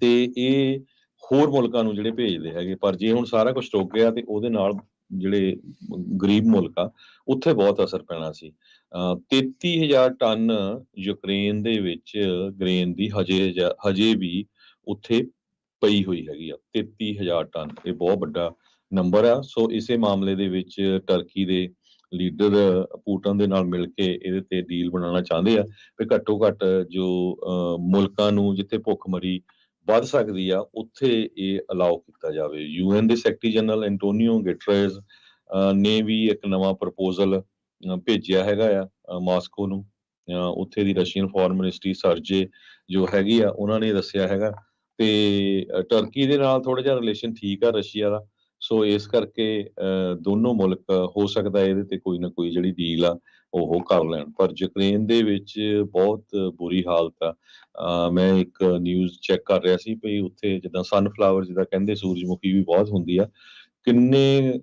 ਤੇ ਇਹ ਹੋਰ ਮੁਲਕਾਂ ਨੂੰ ਜਿਹੜੇ ਭੇਜਦੇ ਹੈਗੇ। ਪਰ ਜੇ ਹੁਣ ਸਾਰਾ ਕੁਝ ਰੁਕ ਗਿਆ ਤੇ ਉਹਦੇ ਨਾਲ ਜਿਹੜੇ ਗਰੀਬ ਮੁਲਕ ਆ ਉੱਥੇ ਬਹੁਤ ਅਸਰ ਪੈਣਾ ਸੀ। 33,000 ਟਨ ਯੂਕਰੇਨ ਦੇ ਵਿੱਚ ਗ੍ਰੇਨ ਦੀ ਹਜੇ ਵੀ ਉੱਥੇ ਪਈ ਹੋਈ ਹੈਗੀ ਆ। 33,000 ਟਨ, ਇਹ ਬਹੁਤ ਵੱਡਾ ਨੰਬਰ ਆ। ਸੋ ਇਸੇ ਮਾਮਲੇ ਦੇ ਵਿੱਚ ਟਰਕੀ ਦੇ ਲੀਡਰ ਪੁਟਨ ਦੇ ਨਾਲ ਮਿਲ ਕੇ ਇਹਦੇ ਤੇ ਡੀਲ ਬਣਾਉਣਾ ਚਾਹੁੰਦੇ ਆ ਵੀ ਘੱਟੋ ਘੱਟ ਜੋ ਮੁਲਕਾਂ ਨੂੰ ਜਿੱਥੇ ਭੁੱਖਮਰੀ ਵੱਧ ਸਕਦੀ ਆ ਉੱਥੇ ਇਹ ਅਲਾਓ ਕੀਤਾ ਜਾਵੇ। UN ਦੇ ਸੈਕਟਰੀ ਜਨਰਲ ਐਂਟੋਨੀਓ ਗੁਟੇਰਸ ਨੇ ਵੀ ਇੱਕ ਨਵਾਂ ਪ੍ਰਪੋਜ਼ਲ ਭੇਜਿਆ ਹੈਗਾ ਆ ਮਾਸਕੋ ਨੂੰ, ਉੱਥੇ ਦੀ ਰਸ਼ੀਅਨ ਫੋਰਨ ਮਿਨਿਸਟਰੀ ਸਰਜੇ ਜੋ ਹੈਗੀ ਆ ਉਹਨਾਂ ਨੇ ਦੱਸਿਆ ਹੈਗਾ ਤੇ ਟਰਕੀ ਦੇ ਨਾਲ ਥੋੜਾ ਜਿਹਾ ਰਿਲੇਸ਼ਨ ਠੀਕ ਆ ਰਸ਼ੀਆ ਦਾ। ਸੋ ਇਸ ਕਰਕੇ ਦੋਨੋਂ ਮੁਲਕ ਹੋ ਸਕਦਾ ਇਹਦੇ ਤੇ ਕੋਈ ਨਾ ਕੋਈ ਜਿਹੜੀ ਡੀਲ ਆ ਉਹ ਕਰ ਲੈਣ। ਪਰ ਯੂਕਰੇਨ ਦੇ ਵਿੱਚ ਬਹੁਤ ਬੁਰੀ ਹਾਲਤ ਆ। ਮੈਂ ਇੱਕ ਨਿਊਜ਼ ਚੈੱਕ ਕਰ ਰਿਹਾ ਸੀ ਵੀ ਉੱਥੇ ਜਿੱਦਾਂ ਸਨਫਲਾਵਰ ਜਿੱਦਾਂ ਕਹਿੰਦੇ ਸੂਰਜਮੁਖੀ ਵੀ ਬਹੁਤ ਹੁੰਦੀ ਆ। ਕਿੰਨੇ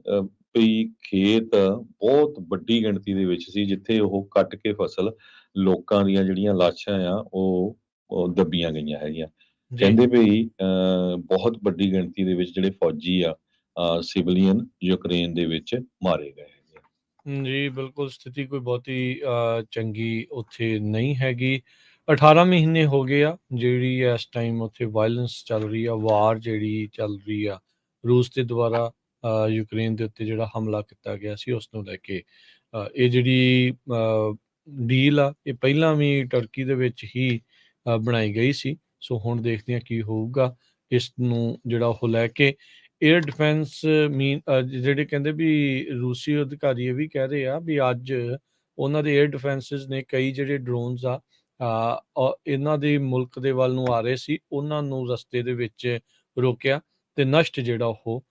ਵੀ ਖੇਤ ਬਹੁਤ ਵੱਡੀ ਗਿਣਤੀ ਦੇ ਵਿੱਚ ਸੀ ਜਿੱਥੇ ਉਹ ਕੱਟ ਕੇ ਫਸਲ ਲੋਕਾਂ ਦੀਆਂ ਜਿਹੜੀਆਂ ਲਾਸ਼ਾਂ ਆ ਉਹ ਦੱਬੀਆਂ ਗਈਆਂ ਹੈਗੀਆਂ। ਜੀ। ਕਹਿੰਦੇ ਵੀ ਬਹੁਤ ਵੱਡੀ ਗਿਣਤੀ ਦੇ ਵਿੱਚ ਜਿਹੜੇ ਫੌਜੀ ਆ ਸਿਵਲੀਅਨ ਯੂਕਰੇਨ ਦੇ ਵਿੱਚ ਮਾਰੇ ਗਏ ਹੈਗੇ ਆ। ਜੀ, ਬਿਲਕੁਲ ਸਥਿਤੀ ਕੋਈ ਬਹੁਤੀ ਚੰਗੀ ਉੱਥੇ ਨਹੀਂ ਹੈਗੀ। 18 ਮਹੀਨੇ ਹੋ ਗਏ ਆ ਜਿਹੜੀ ਇਸ ਟਾਈਮ ਉੱਥੇ ਵਾਇਲੈਂਸ ਚੱਲ ਰਹੀ ਆ, ਵਾਰ ਜਿਹੜੀ ਚੱਲ ਰਹੀ ਆ ਰੂਸ ਦੇ ਦੁਆਰਾ ਯੂਕਰੇਨ ਦੇ ਉੱਤੇ ਜਿਹੜਾ ਹਮਲਾ ਕੀਤਾ ਗਿਆ ਸੀ ਉਸ ਨੂੰ ਲੈ ਕੇ। ਇਹ ਜਿਹੜੀ ਡੀਲ ਆ ਇਹ ਪਹਿਲਾਂ ਵੀ ਟਰਕੀ ਦੇ ਵਿੱਚ ਹੀ ਬਣਾਈ ਗਈ ਸੀ। ਸੋ ਹੁਣ ਦੇਖਦੇ ਹਾਂ ਕੀ ਹੋਊਗਾ ਇਸ ਨੂੰ ਜਿਹੜਾ ਉਹ ਲੈ ਕੇ। ਏਅਰ ਡਿਫੈਂਸ ਜਿਹੜੇ ਕਹਿੰਦੇ ਵੀ ਰੂਸੀ ਅਧਿਕਾਰੀ ਇਹ ਵੀ ਕਹਿ ਰਹੇ ਆ ਵੀ ਅੱਜ ਉਹਨਾਂ ਦੇ ਏਅਰ ਡਿਫੈਂਸਿਸ ਨੇ ਕਈ ਜਿਹੜੇ ਡਰੋਨਸ ਆ ਇਹਨਾਂ ਦੇ ਮੁਲਕ ਦੇ ਵੱਲ ਨੂੰ ਆ ਰਹੇ ਸੀ ਉਹਨਾਂ ਨੂੰ ਰਸਤੇ ਦੇ ਵਿੱਚ ਰੋਕਿਆ ਤੇ ਨਸ਼ਟ ਜਿਹੜਾ ਉਹ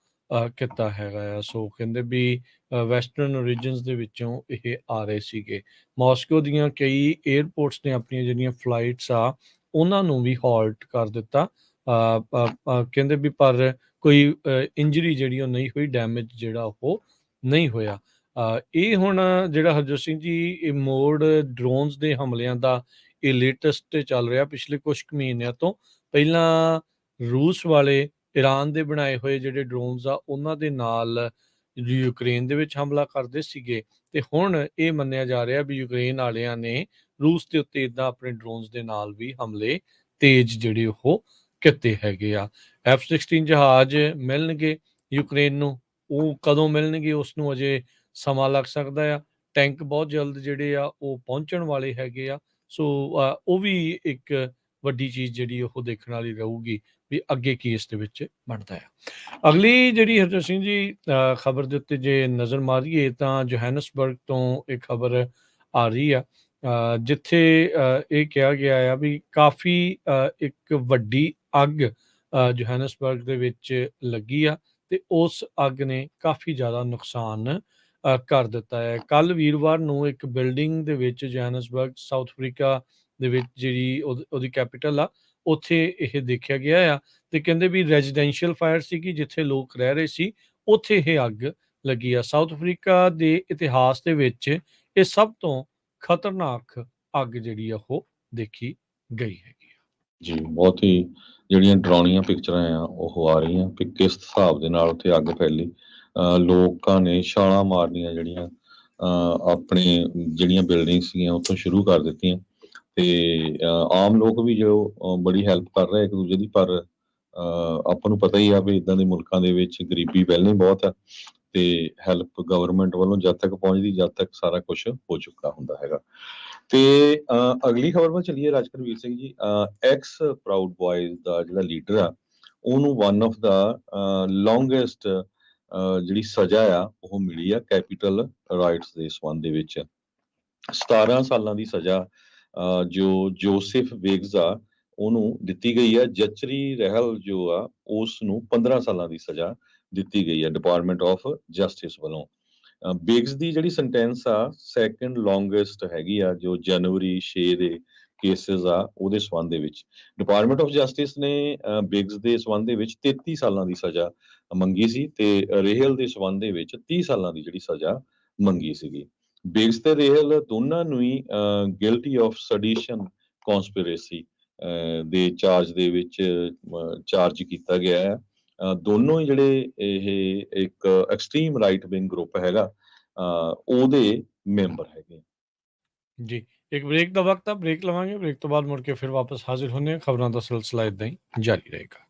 ਕੀਤਾ ਹੈਗਾ ਆ। ਸੋ ਕਹਿੰਦੇ ਵੀ ਵੈਸਟਰਨ ਰੀਜਨਸ ਦੇ ਵਿੱਚੋਂ ਇਹ ਆ ਰਹੇ ਸੀਗੇ। ਮਾਸਕੋ ਦੀਆਂ ਕਈ ਏਅਰਪੋਰਟਸ ਨੇ ਆਪਣੀਆਂ ਜਿਹੜੀਆਂ ਫਲਾਈਟਸ ਆ ਉਹਨਾਂ ਨੂੰ ਵੀ ਹਾਲਟ ਕਰ ਦਿੱਤਾ। ਕਹਿੰਦੇ ਵੀ ਪਰ ਕੋਈ ਇੰਜਰੀ ਜਿਹੜੀ ਉਹ ਨਹੀਂ ਹੋਈ, ਡੈਮੇਜ ਜਿਹੜਾ ਉਹ ਨਹੀਂ ਹੋਇਆ। ਇਹ ਹੁਣ ਜਿਹੜਾ ਹਰਜੋਤ ਸਿੰਘ ਜੀ ਇਹ ਮੋਡ ਡਰੋਨਸ ਦੇ ਹਮਲਿਆਂ ਦਾ ਇਹ ਲੇਟੈਸਟ ਚੱਲ ਰਿਹਾ ਪਿਛਲੇ ਕੁਝ ਕੁ ਮਹੀਨਿਆਂ ਤੋਂ। ਪਹਿਲਾਂ ਰੂਸ ਵਾਲੇ ਈਰਾਨ ਦੇ ਬਣਾਏ ਹੋਏ ਜਿਹੜੇ ਡਰੋਨਸ ਆ ਉਹਨਾਂ ਦੇ ਨਾਲ ਯੂਕਰੇਨ ਦੇ ਵਿੱਚ ਹਮਲਾ ਕਰਦੇ ਸੀਗੇ ਤੇ ਹੁਣ ਇਹ ਮੰਨਿਆ ਜਾ ਰਿਹਾ ਵੀ ਯੂਕਰੇਨ ਵਾਲਿਆਂ ਨੇ ਰੂਸ ਦੇ ਉੱਤੇ ਇੱਦਾਂ ਆਪਣੇ ਡਰੋਨਸ ਦੇ ਨਾਲ ਵੀ ਹਮਲੇ ਤੇਜ਼ ਜਿਹੜੇ ਉਹ ਕੀਤੇ ਹੈਗੇ ਆ। F-16 ਜਹਾਜ਼ ਮਿਲਣਗੇ ਯੂਕਰੇਨ ਨੂੰ, ਉਹ ਕਦੋਂ ਮਿਲਣਗੇ ਉਸ ਨੂੰ ਅਜੇ ਸਮਾਂ ਲੱਗ ਸਕਦਾ ਆ। ਟੈਂਕ ਬਹੁਤ ਜਲਦ ਜਿਹੜੇ ਆ ਉਹ ਪਹੁੰਚਣ ਵਾਲੇ ਹੈਗੇ ਆ। ਸੋ ਉਹ ਵੀ ਇੱਕ ਵੱਡੀ ਚੀਜ਼ ਜਿਹੜੀ ਉਹ ਦੇਖਣ ਵਾਲੀ ਰਹੂਗੀ ਵੀ ਅੱਗੇ ਕੀ ਇਸ ਦੇ ਵਿੱਚ ਬਣਦਾ ਆ। ਅਗਲੀ ਜਿਹੜੀ ਹਰਜੋਤ ਸਿੰਘ ਜੀ ਖਬਰ ਦੇ ਉੱਤੇ ਜੇ ਨਜ਼ਰ ਮਾਰੀਏ ਤਾਂ ਜੋਹੈਨਸਬਰਗ ਤੋਂ ਇੱਕ ਖਬਰ ਆ ਰਹੀ ਆ ਜਿੱਥੇ ਇਹ ਕਿਹਾ ਗਿਆ ਆ ਵੀ ਕਾਫੀ ਇੱਕ ਵੱਡੀ ਅੱਗ ਜੋਹੈਨਸਬਰਗ ਦੇ ਵਿੱਚ ਲੱਗੀ ਆ ਤੇ ਉਸ ਅੱਗ ਨੇ ਕਾਫੀ ਜ਼ਿਆਦਾ ਨੁਕਸਾਨ ਕਰ ਦਿੱਤਾ ਹੈ। ਕੱਲ ਵੀਰਵਾਰ ਨੂੰ ਇੱਕ ਬਿਲਡਿੰਗ ਦੇ ਵਿੱਚ ਜੋਹੈਨਸਬਰਗ ਸਾਊਥ ਅਫਰੀਕਾ ਦੇ ਵਿੱਚ ਜਿਹੜੀ ਉਹਦੀ ਕੈਪੀਟਲ ਆ ਉੱਥੇ ਇਹ ਦੇਖਿਆ ਗਿਆ ਆ ਤੇ ਕਹਿੰਦੇ ਵੀ ਰੈਜ਼ੀਡੈਂਸ਼ੀਅਲ ਫਾਇਰ ਸੀਗੀ ਜਿੱਥੇ ਲੋਕ ਰਹਿ ਰਹੇ ਸੀ ਉੱਥੇ ਇਹ ਅੱਗ ਲੱਗੀ ਆ। ਸਾਊਥ ਅਫਰੀਕਾ ਦੇ ਇਤਿਹਾਸ ਦੇ ਵਿੱਚ ਇਹ ਸਭ ਤੋਂ ਖਤਰਨਾਕ ਅੱਗ ਜਿਹੜੀ ਆ ਉਹ ਦੇਖੀ ਗਈ ਹੈਗੀ ਆ। ਜੀ, ਬਹੁਤ ਹੀ ਜਿਹੜੀਆਂ ਡਰਾਉਣੀਆਂ ਪਿਕਚਰਾਂ ਆ ਉਹ ਆ ਰਹੀਆਂ ਕਿ ਕਿਸ ਹਿਸਾਬ ਦੇ ਨਾਲ ਉੱਥੇ ਅੱਗ ਫੈਲੀ। ਲੋਕਾਂ ਨੇ ਛਾਲਾਂ ਮਾਰਨੀਆਂ ਜਿਹੜੀਆਂ ਆਪਣੇ ਜਿਹੜੀਆਂ ਬਿਲਡਿੰਗ ਸੀਗੀਆਂ ਉੱਥੋਂ ਸ਼ੁਰੂ ਕਰ ਦਿੱਤੀਆਂ ਤੇ ਆਮ ਲੋਕ ਵੀ ਜੋ ਬੜੀ ਹੈਲਪ ਕਰ ਰਹੇ ਇੱਕ ਦੂਜੇ ਦੀ। ਪਰ ਆਪਾਂ ਨੂੰ ਪਤਾ ਹੀ ਆ ਵੀ ਇਦਾਂ ਦੇ ਮੁਲਕਾਂ ਦੇ ਵਿੱਚ ਗਰੀਬੀ ਪਹਿਲਾਂ ਹੀ ਬਹੁਤ ਆ ਤੇ ਹੈਲਪ ਗਵਰਨਮੈਂਟ ਵੱਲੋਂ ਜਦ ਤੱਕ ਪਹੁੰਚਦੀ ਜਦ ਤੱਕ ਸਾਰਾ ਕੁਝ ਹੋ ਚੁੱਕਾ ਹੁੰਦਾ ਹੈਗਾ। ਤੇ ਅਗਲੀ ਖਬਰ ਵੱਲ ਚੱਲੀਏ। ਰਾਜਕਰਵੀਰ ਸਿੰਘ ਜੀ, ਐਕਸ ਪ੍ਰਾਊਡ ਬॉयਜ਼ ਦਾ ਜਿਹੜਾ ਲੀਡਰ ਆ ਉਹਨੂੰ ਵਨ ਆਫ ਦਾ ਲੌਂਗੈਸਟ ਜਿਹੜੀ ਸਜ਼ਾ ਆ ਉਹ ਮਿਲੀ ਆ ਕੈਪੀਟਲ ਰਾਈਟਸ ਦੇ ਸੰਬੰਧ ਦੇ ਵਿੱਚ। 17 ਸਾਲਾਂ ਦੀ ਸਜ਼ਾ ਜੋ ਜੋਸੇਫ ਵੇਗਜ਼ ਆ ਉਹਨੂੰ ਦਿੱਤੀ ਗਈ ਆ। ਜਚਰੀ ਰਹਿਲ ਜੋ ਆ ਉਸ ਨੂੰ 15 ਸਾਲਾਂ ਦੀ ਸਜ਼ਾ ਦਿੱਤੀ ਗਈ ਆ ਡਿਪਾਰਟਮੈਂਟ ਆਫ ਜਸਟਿਸ ਵੱਲੋਂ। ਬਿਗਸ ਦੀ ਜਿਹੜੀ ਸੈਂਟੈਂਸ ਆ ਸੈਕੰਡ ਲੌਂਗੈਸਟ ਹੈਗੀ ਆ ਜੋ ਜਨਵਰੀ 6 ਦੇ ਕੇਸਿਸ ਆ ਉਹਦੇ ਸੰਬੰਧ ਦੇ ਵਿੱਚ। ਡਿਪਾਰਟਮੈਂਟ ਆਫ ਜਸਟਿਸ ਨੇ ਬਿਗਸ ਦੇ ਸੰਬੰਧ ਦੇ ਵਿੱਚ 33 ਸਾਲਾਂ ਦੀ ਸਜ਼ਾ ਮੰਗੀ ਸੀ ਤੇ ਰੇਹਲ ਦੇ ਸੰਬੰਧ ਦੇ ਵਿੱਚ 30 ਸਾਲਾਂ ਦੀ ਜਿਹੜੀ ਸਜ਼ਾ ਮੰਗੀ ਸੀਗੀ। ਬਿਗਸ ਤੇ ਰੇਹਲ ਦੋਨਾਂ ਨੂੰ ਹੀ ਗਿਲਟੀ ਆਫ ਸੈਡੀਸ਼ਨ ਕਨਸਪੀਰੇਸੀ ਦੇ ਚਾਰਜ ਦੇ ਵਿੱਚ ਚਾਰਜ ਕੀਤਾ ਗਿਆ ਹੈ। ਦੋਨੋਂ ਹੀ ਜਿਹੜੇ ਇਹ ਇੱਕ ਐਕਸਟ੍ਰੀਮ ਰਾਈਟ ਵਿੰਗ ਗਰੁੱਪ ਹੈਗਾ ਉਹਦੇ ਮੈਂਬਰ ਹੈਗੇ। ਜੀ, ਇੱਕ ਬ੍ਰੇਕ ਦਾ ਵਕਤ ਆ, ਬ੍ਰੇਕ ਲਵਾਂਗੇ। ਬ੍ਰੇਕ ਤੋਂ ਬਾਅਦ ਮੁੜ ਕੇ ਫਿਰ ਵਾਪਸ ਹਾਜ਼ਰ ਹੁੰਦੇ ਹਾਂ। ਖਬਰਾਂ ਦਾ ਸਿਲਸਿਲਾ ਇਦਾਂ ਹੀ ਜਾਰੀ ਰਹੇਗਾ।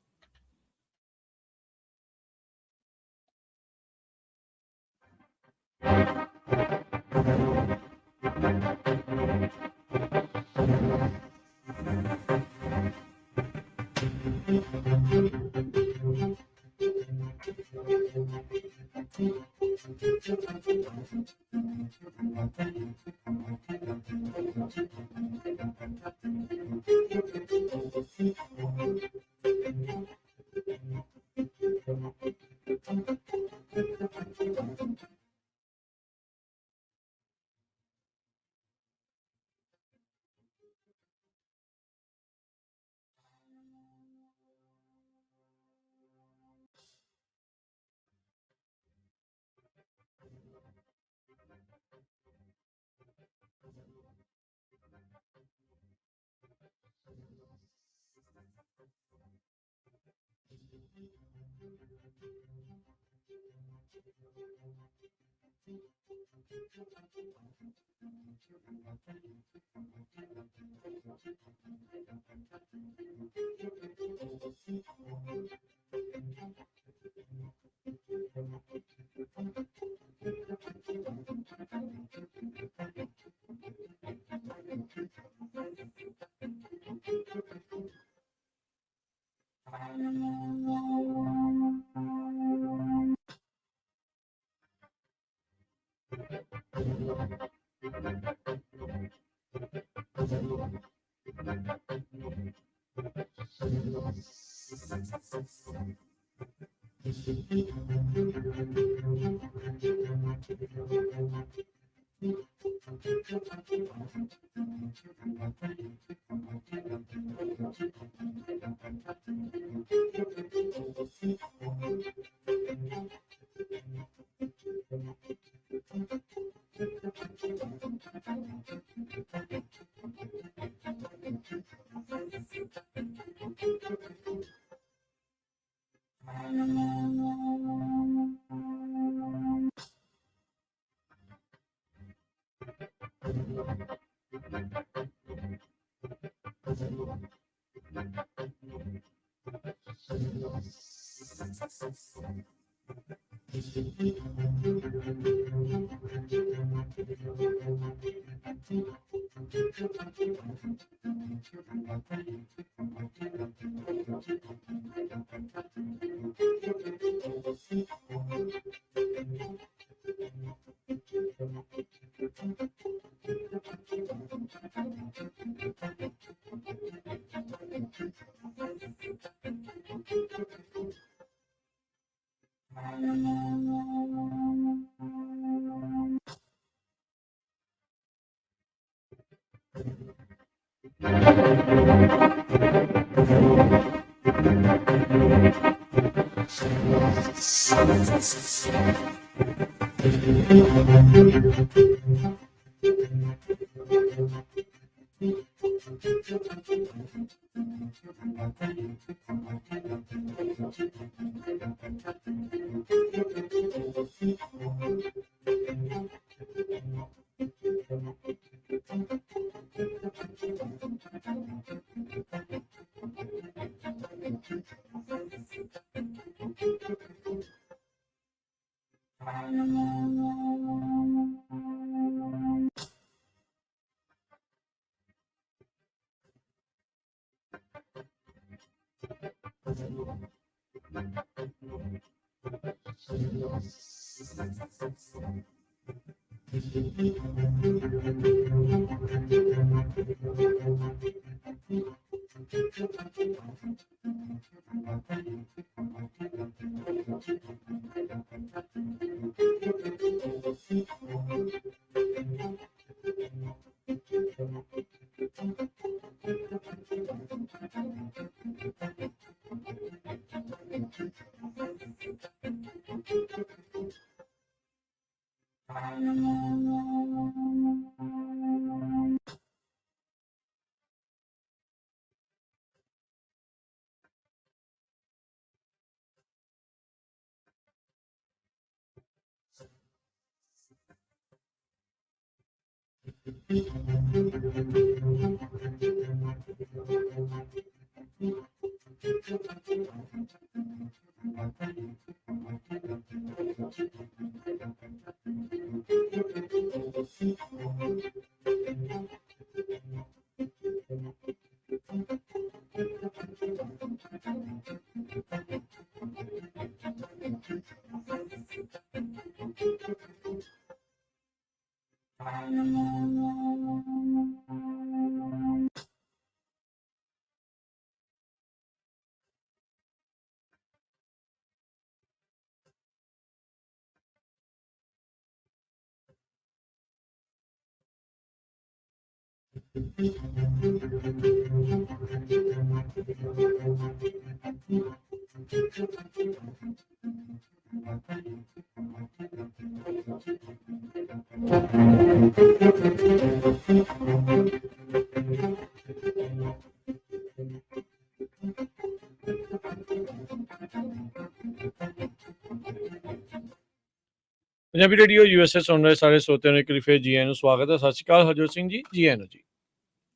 ਪੰਜਾਬੀ ਰੇਡੀਓ USA ਸੁਣ ਰਹੇ ਸਾਰੇ ਸਰੋਤਿਆਂ ਨੂੰ ਇੱਕ ਵਾਰੀ ਫਿਰ ਜੀ ਆਇਆਂ ਨੂੰ ਸਵਾਗਤ ਹੈ। ਸਤਿ ਸ਼੍ਰੀ ਅਕਾਲ ਹਰਜੋਤ ਸਿੰਘ ਜੀ, ਜੀ ਆਇਆਂ ਨੂੰ ਜੀ।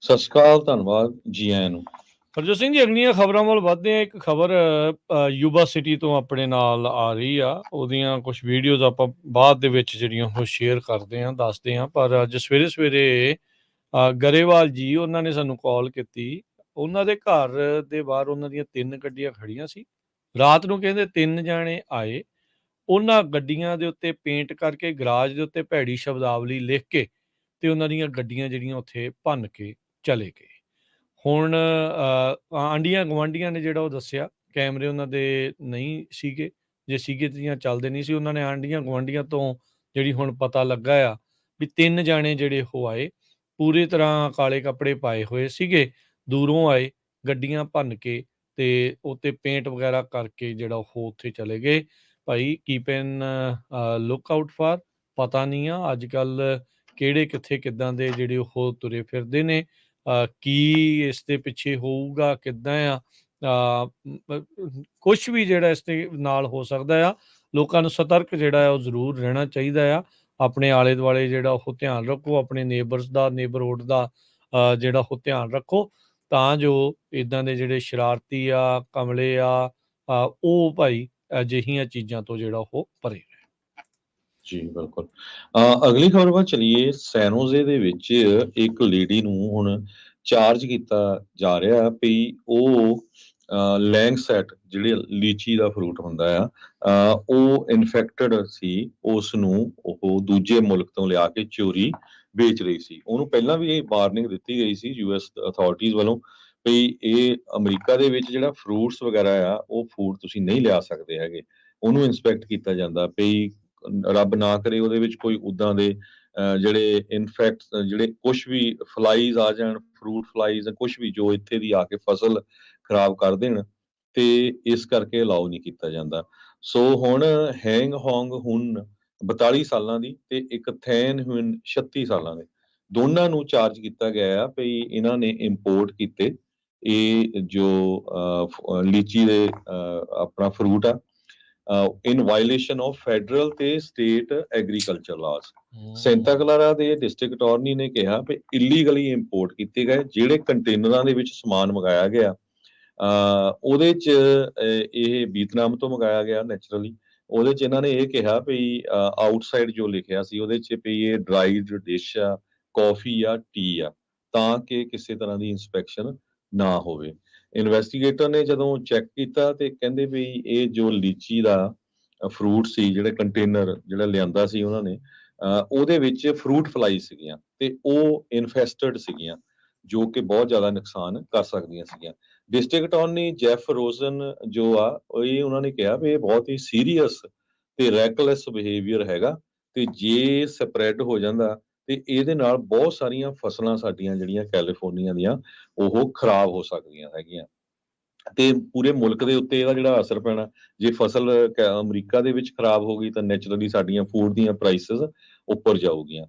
ਸਤਿ ਸ਼੍ਰੀ ਅਕਾਲ, ਧੰਨਵਾਦ, ਜੀ ਆਇਆਂ ਨੂੰ। ਹਰਜੋਤ ਸਿੰਘ ਜੀ, ਅਗਲੀਆਂ ਖਬਰਾਂ ਵੱਲ ਵੱਧਦੇ ਆ। ਇੱਕ ਖਬਰ ਯੂਬਾ ਸਿਟੀ ਤੋਂ ਆਪਣੇ ਨਾਲ ਆ ਰਹੀ ਆ, ਉਹਦੀਆਂ ਕੁਝ ਵੀਡੀਓਜ਼ ਆਪਾਂ ਬਾਅਦ ਦੇ ਵਿੱਚ ਜਿਹੜੀਆਂ ਉਹ ਸ਼ੇਅਰ ਕਰਦੇ ਹਾਂ, ਦੱਸਦੇ ਹਾਂ। ਪਰ ਅੱਜ ਸਵੇਰੇ ਸਵੇਰੇ ਗਰੇਵਾਲ ਜੀ ਉਹਨਾਂ ਨੇ ਸਾਨੂੰ ਕਾਲ ਕੀਤੀ। ਉਹਨਾਂ ਦੇ ਘਰ ਦੇ ਬਾਹਰ ਉਹਨਾਂ ਦੀਆਂ 3 ਗੱਡੀਆਂ ਖੜੀਆਂ ਸੀ। ਰਾਤ ਨੂੰ ਕਹਿੰਦੇ 3 ਜਾਣੇ ਆਏ, ਉਹਨਾਂ ਗੱਡੀਆਂ ਦੇ ਉੱਤੇ ਪੇਂਟ ਕਰਕੇ ਗਰਾਜ ਦੇ ਉੱਤੇ ਭੈੜੀ ਸ਼ਬਦਾਵਲੀ ਲਿਖ ਕੇ ਤੇ ਉਹਨਾਂ ਦੀਆਂ ਗੱਡੀਆਂ ਜਿਹੜੀਆਂ ਉੱਥੇ ਭੰਨ ਕੇ ਚਲੇ ਗਏ। ਹੁਣ ਆਂਢੀਆਂ ਗੁਆਂਢੀਆਂ ਨੇ ਜਿਹੜਾ ਉਹ ਦੱਸਿਆ, ਕੈਮਰੇ ਉਹਨਾਂ ਦੇ ਨਹੀਂ ਸੀਗੇ, ਜੇ ਸੀਗੇ ਤਾਂ ਚੱਲਦੇ ਨਹੀਂ ਸੀ। ਉਹਨਾਂ ਨੇ ਆਂਢੀਆਂ ਗੁਆਂਢੀਆਂ ਤੋਂ ਜਿਹੜੀ ਹੁਣ ਪਤਾ ਲੱਗਾ ਆ ਵੀ 3 ਜਾਣੇ ਜਿਹੜੇ ਉਹ ਆਏ, ਪੂਰੀ ਤਰ੍ਹਾਂ ਕਾਲੇ ਕੱਪੜੇ ਪਾਏ ਹੋਏ ਸੀਗੇ, ਦੂਰੋਂ ਆਏ, ਗੱਡੀਆਂ ਭੰਨ ਕੇ ਤੇ ਉੱਤੇ ਪੇਂਟ ਵਗੈਰਾ ਕਰਕੇ ਜਿਹੜਾ ਉਹ ਉੱਥੇ ਚਲੇ ਗਏ। ਭਾਈ keep N look out for, ਪਤਾ ਨਹੀਂ ਆ ਅੱਜ ਕੱਲ੍ਹ ਕਿਹੜੇ ਕਿੱਥੇ ਕਿੱਦਾਂ ਦੇ ਜਿਹੜੇ ਉਹ ਤੁਰੇ ਫਿਰਦੇ ਨੇ। ਕੀ ਇਸ ਦੇ ਪਿੱਛੇ ਹੋਊਗਾ, ਕਿੱਦਾਂ ਆ, ਕੁਛ ਵੀ ਜਿਹੜਾ ਇਸ ਦੇ ਨਾਲ ਹੋ ਸਕਦਾ ਆ। ਲੋਕਾਂ ਨੂੰ ਸਤਰਕ ਜਿਹੜਾ ਆ ਉਹ ਜ਼ਰੂਰ ਰਹਿਣਾ ਚਾਹੀਦਾ ਆ। ਆਪਣੇ ਆਲੇ ਦੁਆਲੇ ਜਿਹੜਾ ਉਹ ਧਿਆਨ ਰੱਖੋ, ਆਪਣੇ ਨੇਬਰਸ ਦਾ, ਨੇਬਰਹੁੱਡ ਦਾ ਜਿਹੜਾ ਉਹ ਧਿਆਨ ਰੱਖੋ, ਤਾਂ ਜੋ ਇੱਦਾਂ ਦੇ ਜਿਹੜੇ ਸ਼ਰਾਰਤੀ ਆ, ਕਮਲੇ ਆ, ਉਹ ਭਾਈ ਅਜਿਹੀਆਂ ਚੀਜ਼ਾਂ ਤੋਂ ਜਿਹੜਾ ਉਹ ਪਰੇ ਰਹੇ। ਜੀ ਬਿਲਕੁਲ। ਅਗਲੀ ਖਬਰ ਵੱਲ ਚਲੀਏ। ਸੈਨੋਜ਼ੇ ਦੇ ਵਿੱਚ ਇੱਕ ਲੇਡੀ ਨੂੰ ਹੁਣ ਚਾਰਜ ਕੀਤਾ ਜਾ ਰਿਹਾ ਵੀ ਉਹ ਲੈਂਗਸੈਟ ਜਿਹੜੀ ਲੀਚੀ ਦਾ ਫਰੂਟ ਹੁੰਦਾ ਆ, ਉਹ ਇਨਫੈਕਟਡ ਸੀ, ਉਸ ਨੂੰ ਉਹ ਦੂਜੇ ਮੁਲਕ ਤੋਂ ਲਿਆ ਕੇ ਚੋਰੀ ਵੇਚ ਰਹੀ ਸੀ। ਉਹਨੂੰ ਪਹਿਲਾਂ ਵੀ ਇਹ ਵਾਰਨਿੰਗ ਦਿੱਤੀ ਗਈ ਸੀ US ਅਥਾਰਟੀਜ਼ ਵੱਲੋਂ ਵੀ ਇਹ ਅਮਰੀਕਾ ਦੇ ਵਿੱਚ ਜਿਹੜਾ ਫਰੂਟਸ ਵਗੈਰਾ ਆ ਉਹ ਫੂਡ ਤੁਸੀਂ ਨਹੀਂ ਲਿਆ ਸਕਦੇ ਹੈਗੇ। ਉਹਨੂੰ ਇੰਸਪੈਕਟ ਕੀਤਾ ਜਾਂਦਾ ਵੀ ਰੱਬ ਨਾ ਕਰੇ ਉਹਦੇ ਵਿੱਚ ਕੋਈ ਉੱਦਾਂ ਦੇ ਜਿਹੜੇ ਇਨਫੈਕਟ ਜਿਹੜੇ ਕੁਛ ਵੀ ਫਲਾਈਜ਼ ਆ ਜਾਣ, ਫਰੂਟ ਫਲਾਈਜ਼, ਕੁਛ ਵੀ ਜੋ ਇੱਥੇ ਦੀ ਆ ਕੇ ਫਸਲ ਖਰਾਬ ਕਰ ਦੇਣ, ਤੇ ਇਸ ਕਰਕੇ ਅਲਾਉ ਨਹੀਂ ਕੀਤਾ ਜਾਂਦਾ। ਸੋ ਹੁਣ ਹੈਂਗ ਹੌਂਗ ਹੁਣ 42 ਸਾਲਾਂ ਦੀ ਤੇ ਇੱਕ ਥੈਨ ਹੁਣ 36 ਸਾਲਾਂ ਦੇ, ਦੋਨਾਂ ਨੂੰ ਚਾਰਜ ਕੀਤਾ ਗਿਆ ਆ ਵੀ ਇਹਨਾਂ ਨੇ ਇੰਪੋਰਟ ਕੀਤੇ ਇਹ ਜੋ ਲੀਚੀ ਦੇ ਆਪਣਾ ਫਰੂਟ ਆ ਇਨ ਵਾਇਲੇਸ਼ਨ ਆਫ ਫੈਡਰਲ ਤੇ ਸਟੇਟ ਐਗਰੀਕਲਚਰ ਲਾਜ਼। ਸੈਂਟਾ ਕਲਾਰਾ ਦੇ ਡਿਸਟ੍ਰਿਕਟ ਅਟਾਰਨੀ ਨੇ ਕਿਹਾ ਵੀ ਇਲੀਗਲੀ ਇੰਪੋਰਟ ਕੀਤੇ ਗਏ ਜਿਹੜੇ ਕੰਟੇਨਰਾਂ ਦੇ ਵਿੱਚ ਸਮਾਨ ਮੰਗਾਇਆ ਗਿਆ, ਉਹਦੇ 'ਚ ਇਹ ਵੀਅਤਨਾਮ ਤੋਂ ਮੰਗਾਇਆ ਗਿਆ ਨੈਚੁਰਲੀ। ਉਹਦੇ 'ਚ ਇਹਨਾਂ ਨੇ ਇਹ ਕਿਹਾ ਵੀ ਆਊਟਸਾਈਡ ਜੋ ਲਿਖਿਆ ਸੀ ਉਹਦੇ 'ਚ ਵੀ ਇਹ ਡਰਾਈਡ ਡਿਸ਼ ਆ, ਕੌਫੀ ਆ, ਟੀ ਆ, ਤਾਂ ਕਿ ਕਿਸੇ ਤਰ੍ਹਾਂ ਦੀ ਇੰਸਪੈਕਸ਼ਨ ਨਾ ਹੋਵੇ। ਇਨਵੈਸਟੀਗੇਟਰ ਨੇ ਜਦੋਂ ਚੈੱਕ ਕੀਤਾ ਤੇ ਕਹਿੰਦੇ ਵੀ ਇਹ ਜੋ ਲੀਚੀ ਦਾ ਫਰੂਟ ਸੀ, ਜਿਹੜੇ ਕੰਟੇਨਰ ਜਿਹੜਾ ਲਿਆਂਦਾ ਸੀ ਉਹਨਾਂ ਨੇ, ਉਹਦੇ ਵਿੱਚ ਫਰੂਟ ਫਲਾਈ ਸੀਗੀਆਂ ਤੇ ਉਹ ਇਨਫੈਸਟਡ ਸੀਗੀਆਂ, ਜੋ ਕਿ ਬਹੁਤ ਜ਼ਿਆਦਾ ਨੁਕਸਾਨ ਕਰ ਸਕਦੀਆਂ ਸੀਗੀਆਂ। ਡਿਸਟ੍ਰਿਕਟ ਅਟਾਰਨੀ ਜੈਫ ਰੋਜ਼ਨ ਜੋ ਆ ਇਹ ਉਹਨਾਂ ਨੇ ਕਿਹਾ ਵੀ ਇਹ ਬਹੁਤ ਹੀ ਸੀਰੀਅਸ ਤੇ ਰੈਕਲੈਸ ਬਿਹੇਵੀਅਰ ਹੈਗਾ, ਤੇ ਜੇ ਸਪਰੈਡ ਹੋ ਜਾਂਦਾ ਤੇ ਇਹਦੇ ਨਾਲ ਬਹੁਤ ਸਾਰੀਆਂ ਫਸਲਾਂ ਸਾਡੀਆਂ ਜਿਹੜੀਆਂ ਕੈਲੀਫੋਰਨੀਆ ਦੀਆਂ ਉਹ ਖਰਾਬ ਹੋ ਸਕਦੀਆਂ ਹੈਗੀਆਂ, ਤੇ ਪੂਰੇ ਮੁਲਕ ਦੇ ਉੱਤੇ ਇਹਦਾ ਜਿਹੜਾ ਅਸਰ ਪੈਣਾ। ਜੇ ਫਸਲ ਅਮਰੀਕਾ ਦੇ ਵਿੱਚ ਖਰਾਬ ਹੋ ਗਈ ਤਾਂ ਨੈਚੁਰਲੀ ਸਾਡੀਆਂ ਫੂਡ ਦੀਆਂ ਪ੍ਰਾਈਸਿਸ ਉੱਪਰ ਜਾਊਗੀਆਂ।